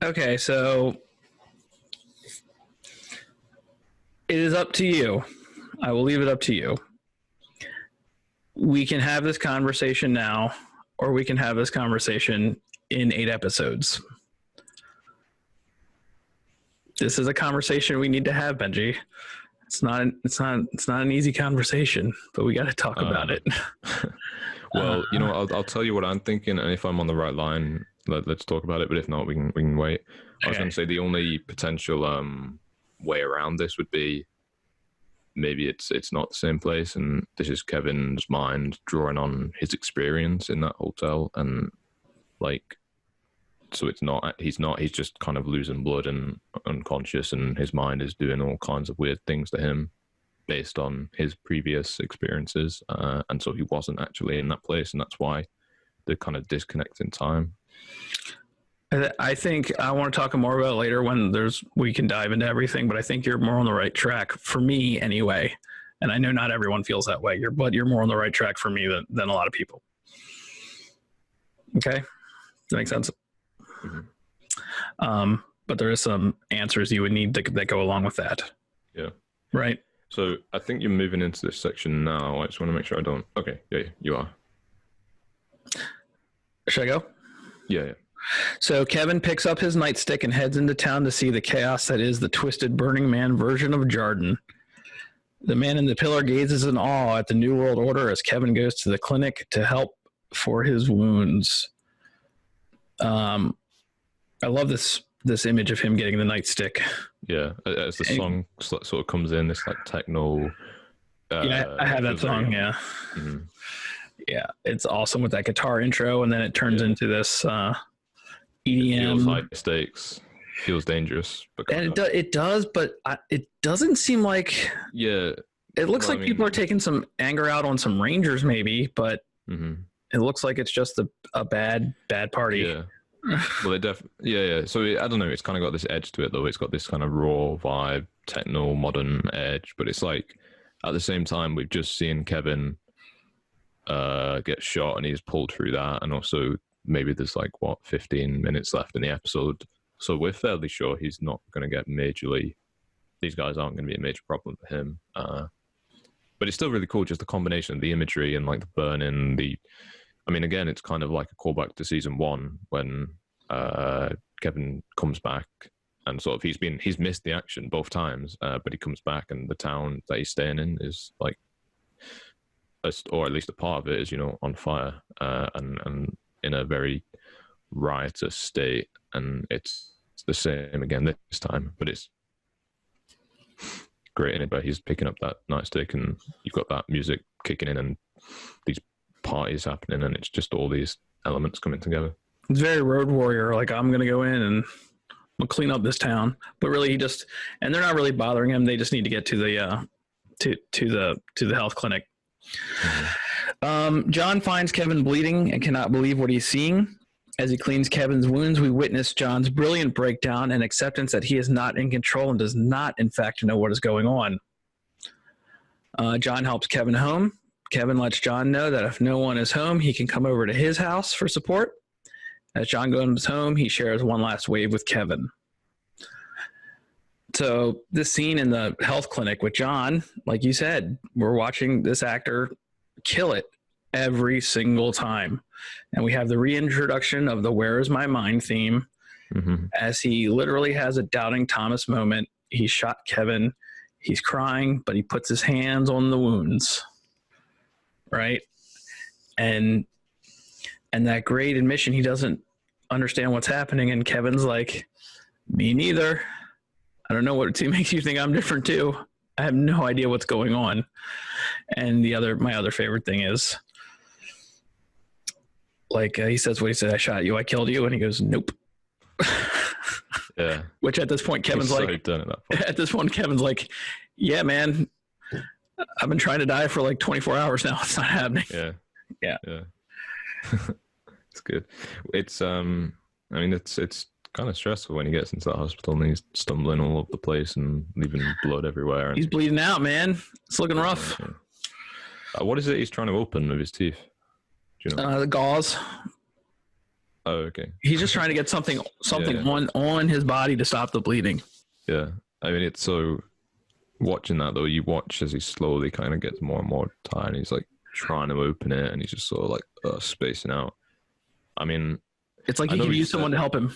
Okay, so it is up to you. I will leave it up to you. We can have this conversation now, or we can have this conversation in 8 episodes. This is a conversation we need to have, Benji. It's not an easy conversation, but we got to talk about it. Well, I'll tell you what I'm thinking, and if I'm on the right line, let's talk about it. But if not, we can wait. I was going to say the only potential way around this would be maybe it's not the same place, and this is Kevin's mind drawing on his experience in that hotel, and so he's just kind of losing blood and unconscious, and his mind is doing all kinds of weird things to him based on his previous experiences, and so he wasn't actually in that place, and that's why the kind of disconnect in time. I think I want to talk more about it later when we can dive into everything, but I think you're more on the right track for me anyway. And I know not everyone feels that way, but you're more on the right track for me than a lot of people. Okay. That makes sense. Mm-hmm. But there is some answers you would need that go along with that. Yeah. Right. So I think you're moving into this section now. I just want to make sure I don't. Okay. Yeah, you are. Should I go? Yeah. So Kevin picks up his nightstick and heads into town to see the chaos that is the twisted Burning Man version of Jarden. The man in the pillar gazes in awe at the New World Order as Kevin goes to the clinic to help for his wounds. I love this image of him getting the nightstick. Yeah, as the song sort of comes in, this like techno. Yeah, I have that song. Yeah, yeah, it's awesome with that guitar intro, and then it turns into this EDM. It feels high stakes, feels dangerous, and it does, but it doesn't seem like. Yeah, it looks like people are taking some anger out on some Rangers, maybe, but it looks like it's just a bad party. Yeah. Well, yeah. So I don't know. It's kind of got this edge to it, though. It's got this kind of raw vibe, techno, modern edge. But it's like at the same time, we've just seen Kevin get shot, and he's pulled through that. And also, maybe there's 15 minutes left in the episode, so we're fairly sure he's not going to get majorly. These guys aren't going to be a major problem for him. But it's still really cool, just the combination of the imagery and the burning, I mean, again, it's kind of like a callback to season 1 when Kevin comes back and sort of he's missed the action both times, but he comes back and the town that he's staying in is or at least a part of it is, on fire and in a very riotous state. And it's the same again this time, but it's great in it. But he's picking up that nightstick and you've got that music kicking in and these parties happening, and it's just all these elements coming together. It's very Road Warrior, I'm gonna go in and I'm gonna clean up this town, but really and they're not really bothering him. They just need to get to the to the health clinic. John finds Kevin bleeding and cannot believe what he's seeing. As he cleans Kevin's wounds, we witness John's brilliant breakdown and acceptance that he is not in control and does not in fact know what is going on. John helps Kevin home. Kevin lets John know that if no one is home, he can come over to his house for support. As John goes home, he shares one last wave with Kevin. So this scene in the health clinic with John, like you said, we're watching this actor kill it every single time. And we have the reintroduction of the Where Is My Mind theme as he literally has a doubting Thomas moment. He shot Kevin. He's crying, but he puts his hands on the wounds. Right. And that great admission, he doesn't understand what's happening. And Kevin's like, me neither. I don't know what it makes you think I'm different too. I have no idea what's going on. And my other favorite thing is he says what he said, I shot you, I killed you. And he goes, nope. Yeah. Which at this point, Kevin's at this point, Kevin's like, yeah, man, I've been trying to die for 24 hours now. It's not happening. Yeah. It's good. It's it's kind of stressful when he gets into the hospital and he's stumbling all over the place and leaving blood everywhere. And he's bleeding out, man. It's looking rough. What is it he's trying to open with his teeth? Do you know? The gauze. Oh, okay. He's just trying to get something on his body to stop the bleeding. Yeah. I mean, it's so... Watching that, though, you watch as he slowly kind of gets more and more tired. He's trying to open it and he's just sort of spacing out. I mean... It's like he could use someone to help him.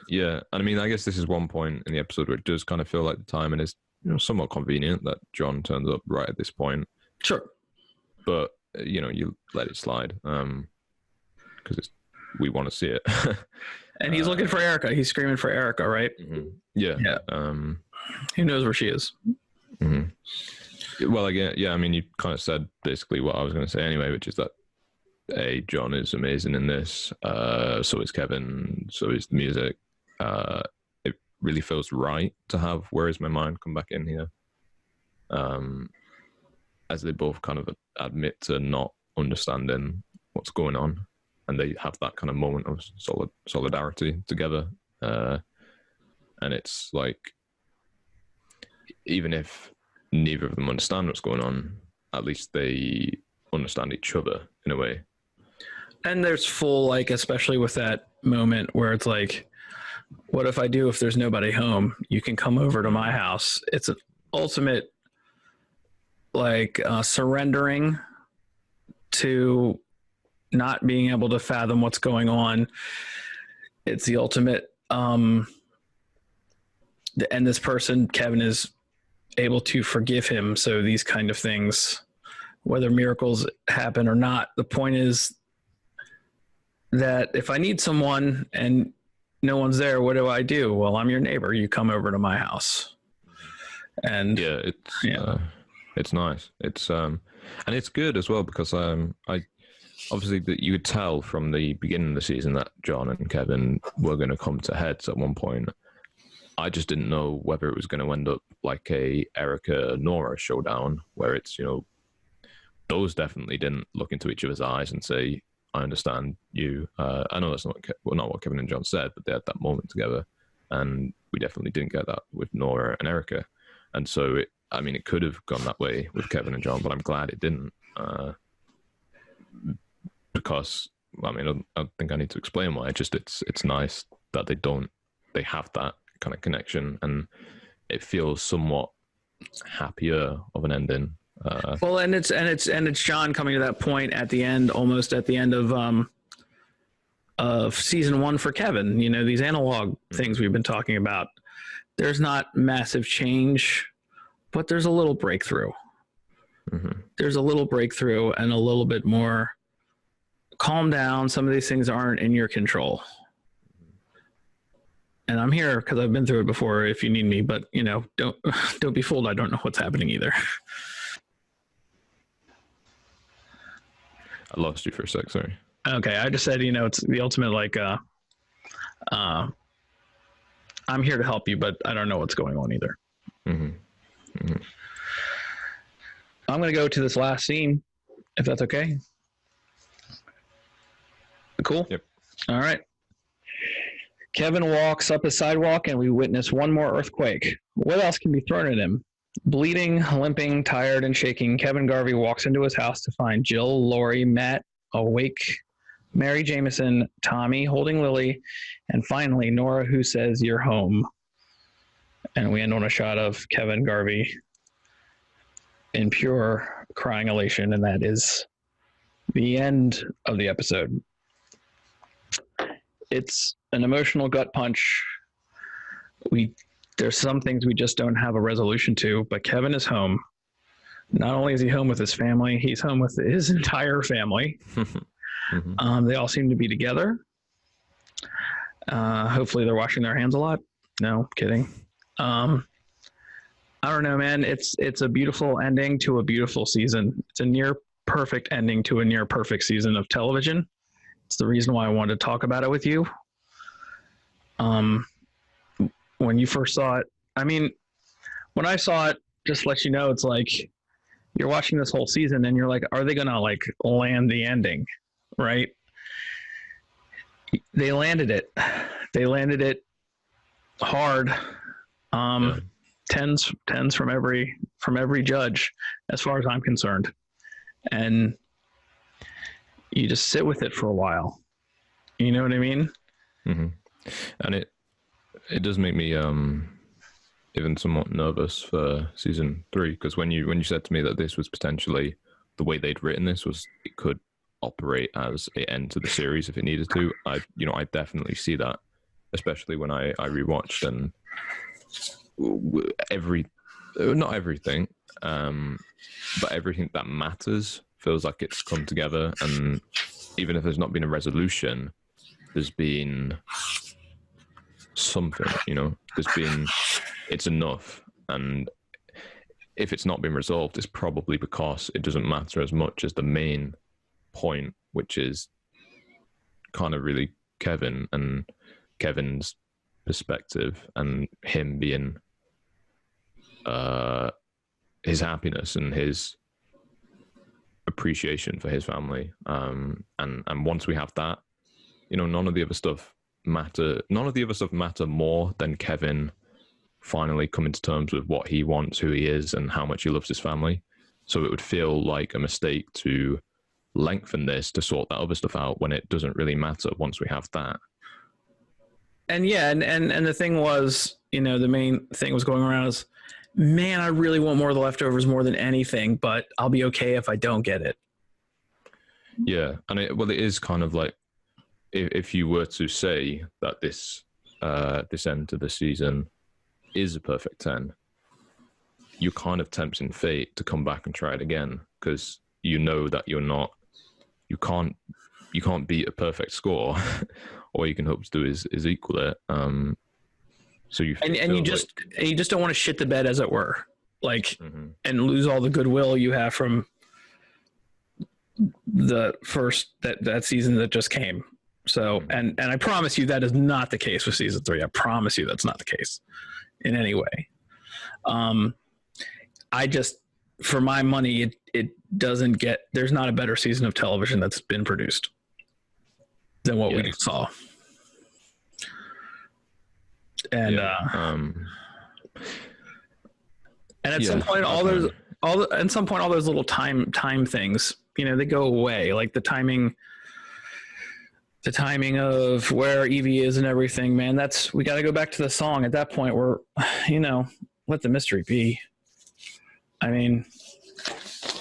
Yeah. And I mean, I guess this is one point in the episode where it does kind of feel like the timing is somewhat convenient that John turns up right at this point. Sure. But, you let it slide because we want to see it. And he's looking for Erika. He's screaming for Erika, right? Mm-hmm. Yeah. Who knows where she is? Mm-hmm. Well, again, yeah, I mean, you kind of said basically what I was going to say anyway, which is that John is amazing in this. So is Kevin. So is the music. It really feels right to have Where Is My Mind come back in here. As they both kind of admit to not understanding what's going on. And they have that kind of moment of solidarity together. And it's even if neither of them understand what's going on, at least they understand each other in a way. And there's full, especially with that moment where it's what if I do if there's nobody home? You can come over to my house. It's an ultimate, surrendering to not being able to fathom what's going on. It's the ultimate, and this person, Kevin, is able to forgive him. So these kind of things, whether miracles happen or not, the point is that if I need someone and no one's there, what do? Well, I'm your neighbor. You come over to my house. And it's nice. It's and it's good as well because I obviously that you could tell from the beginning of the season that John and Kevin were going to come to heads at one point. I just didn't know whether it was going to end up like a Erika Nora showdown where it's, you know, those definitely didn't look into each other's eyes and say, I understand you. I know that's not what Kevin and John said, but they had that moment together. And we definitely didn't get that with Nora and Erika. And so, it could have gone that way with Kevin and John, but I'm glad it didn't. Because, I don't think I need to explain why. It's nice that they have that kind of connection, and it feels somewhat happier of an ending. Well, and it's John coming to that point at the end, almost at the end of season 1 for Kevin. You know, these analog things we've been talking about. There's not massive change, but there's a little breakthrough. Mm-hmm. There's a little breakthrough and a little bit more calm down. Some of these things aren't in your control. And I'm here because I've been through it before if you need me, but you know, don't be fooled. I don't know what's happening either. I lost you for a sec, sorry. Okay, I just said, you know, it's the ultimate like I'm here to help you, but I don't know what's going on either. Mm-hmm. Mm-hmm. I'm going to go to this last scene, if that's okay. Cool? Yep. All right. Kevin walks up a sidewalk and we witness one more earthquake. What else can be thrown at him? Bleeding, limping, tired, and shaking, Kevin Garvey walks into his house to find Jill, Laurie, Matt, awake, Mary Jameson, Tommy holding Lily, and finally Nora, who says, "You're home." And we end on a shot of Kevin Garvey in pure crying elation, and that is the end of the episode. It's an emotional gut punch. There's some things we just don't have a resolution to, but Kevin is home. Not only is he home with his family, he's home with his entire family. Mm-hmm. They all seem to be together. Hopefully they're washing their hands a lot. No, kidding. I don't know, man. It's a beautiful ending to a beautiful season. It's a near perfect ending to a near perfect season of television. It's the reason why I wanted to talk about it with you. When you first saw it, when I saw it, just to let you know, it's like you're watching this whole season and you're like, are they gonna like land the ending, right? They landed it. They landed it hard. Tens from every judge, as far as I'm concerned, and you just sit with it for a while. You know what I mean? Mm-hmm. And it does make me even somewhat nervous for season 3, because when you said to me that this was potentially the way they'd written this was it could operate as an end to the series if it needed to, I definitely see that, especially when I rewatched, and not everything, but everything that matters feels like it's come together, and even if there's not been a resolution, there's been something, it's enough. And if it's not been resolved, it's probably because it doesn't matter as much as the main point, which is kind of really Kevin and Kevin's perspective and him being his happiness and his appreciation for his family. And once we have that, none of the other stuff matter more than Kevin finally coming to terms with what he wants, who he is, and how much he loves his family. So it would feel like a mistake to lengthen this to sort that other stuff out when it doesn't really matter once we have that. And yeah, and the thing was, the main thing was going around is, man, I really want more of the leftovers more than anything, but I'll be okay if I don't get it. Yeah, and it is kind of like, if you were to say that this end to the season is a perfect 10, you're kind of tempting fate to come back and try it again, because you know that you can't beat a perfect score. All you can hope to do is equal it. So you just don't want to shit the bed, as it were, like, and lose all the goodwill you have from the first that season that just came. So, and I promise you that is not the case with season 3. I promise you that's not the case in any way. I just, for my money, it doesn't get, there's not a better season of television that's been produced than what we saw. And and at some point, all those little time things, you know, they go away. Like the timing of where Evie is and everything, man. We got to go back to the song at that point where, you know, let the mystery be. I mean,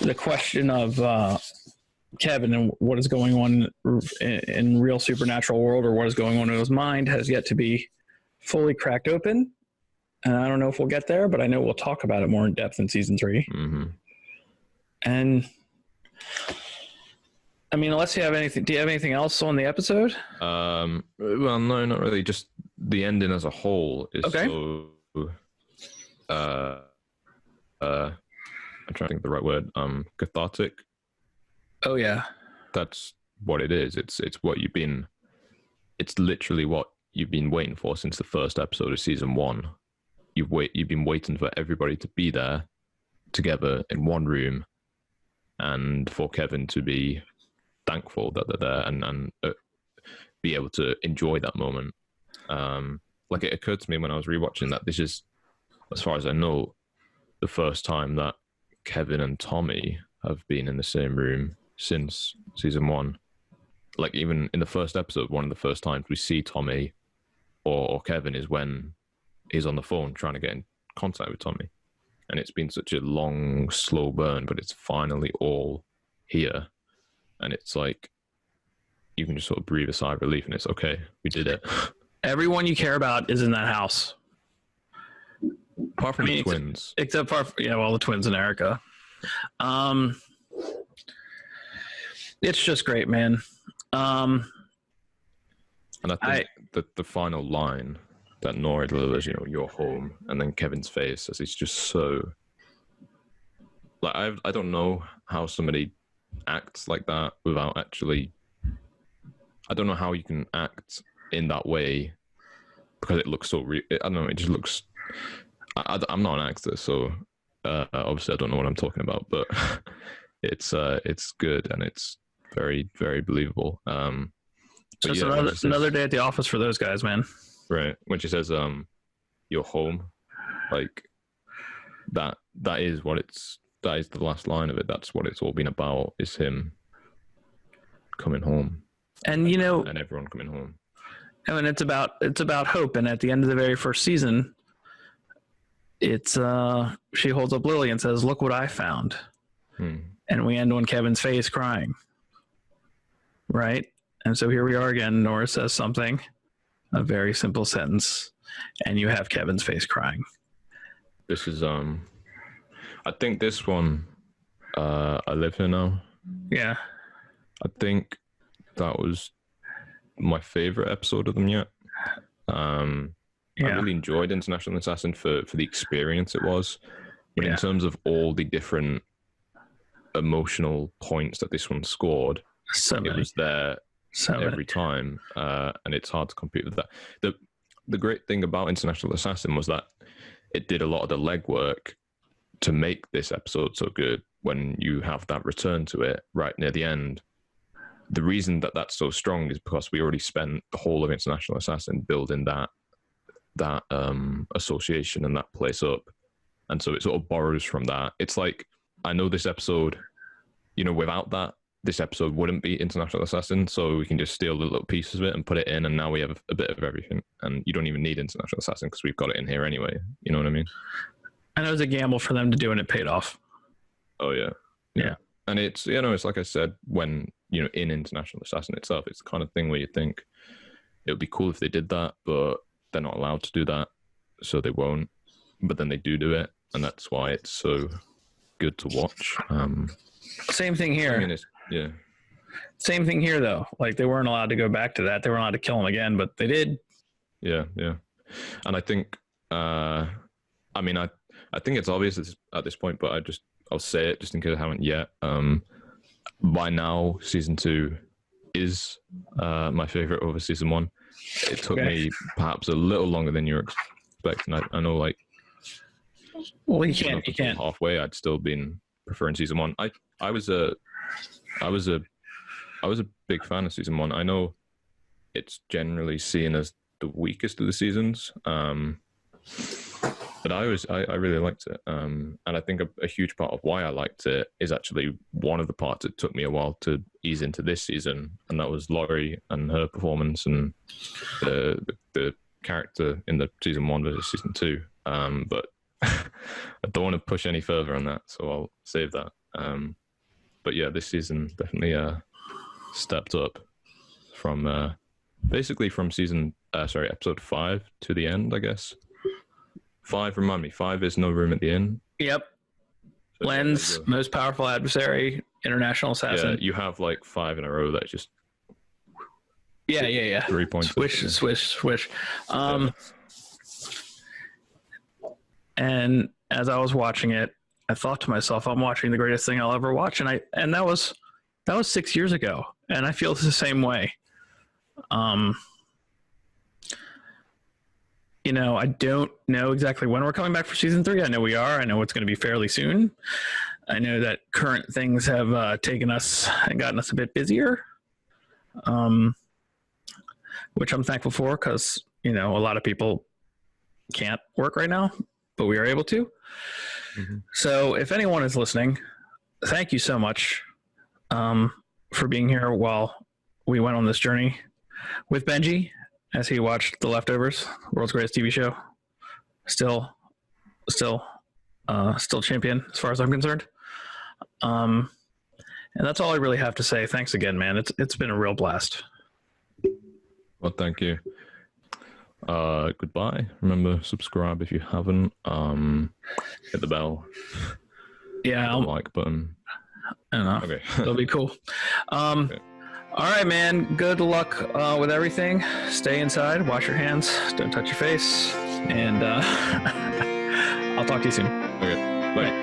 the question of Kevin and what is going on in real supernatural world, or what is going on in his mind, has yet to be fully cracked open. And I don't know if we'll get there, but I know we'll talk about it more in depth in season 3. And I mean, unless you have anything, do you have anything else on the episode? Well, no, not really. Just the ending as a whole is okay. I'm trying to think of the right word. Cathartic. Oh yeah. That's what it is. It's literally what you've been waiting for since the first episode of season 1. You've been waiting for everybody to be there together in one room, and for Kevin to be thankful that they're there and be able to enjoy that moment. Like, it occurred to me when I was rewatching that this is, as far as I know, the first time that Kevin and Tommy have been in the same room since season 1. Like, even in the first episode, one of the first times we see Tommy or Kevin is when he's on the phone trying to get in contact with Tommy. And it's been such a long, slow burn, but it's finally all here. And it's like, you can just sort of breathe a sigh of relief, and it's okay, we did it. Everyone you care about is in that house. Apart from the twins. Except for, the twins and Erika. It's just great, man. And I think that the final line that Nora delivers, you're home, and then Kevin's face, as he's just so... Like, I don't know how somebody acts like that without actually... I don't know how you can act in that way, because it looks so real. I don't know, it just looks... I'm not an actor, so obviously I don't know what I'm talking about, but it's good, and it's very, very believable. Just another day at the office for those guys, man. Right. When she says, you're home, like, that is the last line of it. That's what it's all been about, is him coming home. And, and everyone coming home. I mean, it's about hope. And at the end of the very first season, it's, she holds up Lily and says, "Look what I found." And we end on Kevin's face crying. Right. And so here we are again. Nora says something, a very simple sentence, and you have Kevin's face crying. This is, I think this one, I live here now. Yeah. I think that was my favorite episode of them yet. I really enjoyed International Assassin for the experience it was. But in terms of all the different emotional points that this one scored, it was there every time, and it's hard to compete with that. The great thing about International Assassin was that it did a lot of the legwork to make this episode so good. When you have that return to it right near the end, the reason that that's so strong is because we already spent the whole of International Assassin building that association and that place up, and so it sort of borrows from that. It's like, I know this episode, without that, this episode wouldn't be International Assassin, so we can just steal the little pieces of it and put it in, and now we have a bit of everything. And you don't even need International Assassin because we've got it in here anyway. You know what I mean? And it was a gamble for them to do, and it paid off. Oh, yeah. Yeah. And it's, it's like I said, when, in International Assassin itself, it's the kind of thing where you think it would be cool if they did that, but they're not allowed to do that, so they won't. But then they do it. and that's why it's so good to watch. Same thing here. I mean, yeah. Same thing here, though. Like, they weren't allowed to go back to that. They weren't allowed to kill him again, but they did. Yeah. And I think, I think it's obvious at this point, but I'll say it just in case I haven't yet. By now, season 2 is my favorite over season 1. It took me perhaps a little longer than you were expecting. I know, like, well, you can't halfway. I'd still been preferring season 1. I was a big fan of season 1. I know it's generally seen as the weakest of the seasons, but I really liked it. And I think a huge part of why I liked it is actually one of the parts it took me a while to ease into this season, and that was Laurie and her performance and the character in the season 1 versus season 2. But I don't want to push any further on that, so I'll save that. But yeah, this season definitely stepped up from basically from episode 5 to the end, I guess. 5, remind me, 5 is No Room at the Inn. Yep. So Lens, most powerful adversary, international assassin. Yeah, you have like 5 in a row that just. Yeah. 3 points. Swish. And as I was watching it, I thought to myself, I'm watching the greatest thing I'll ever watch. And that was 6 years ago. And I feel the same way. I don't know exactly when we're coming back for season 3. I know we are. I know it's going to be fairly soon. I know that current things have taken us and gotten us a bit busier, which I'm thankful for because, a lot of people can't work right now, but we are able to. Mm-hmm. So if anyone is listening, thank you so much for being here while we went on this journey with Benji as he watched The Leftovers, world's greatest TV show. Still champion as far as I'm concerned. And that's all I really have to say. Thanks again, man. It's been a real blast. Well, thank you. Goodbye. Remember, subscribe if you haven't. Hit the bell. Yeah. The like button. I don't know. Okay. That'll be cool. Okay. All right, man. Good luck with everything. Stay inside. Wash your hands. Don't touch your face. And I'll talk to you soon. Okay. Bye.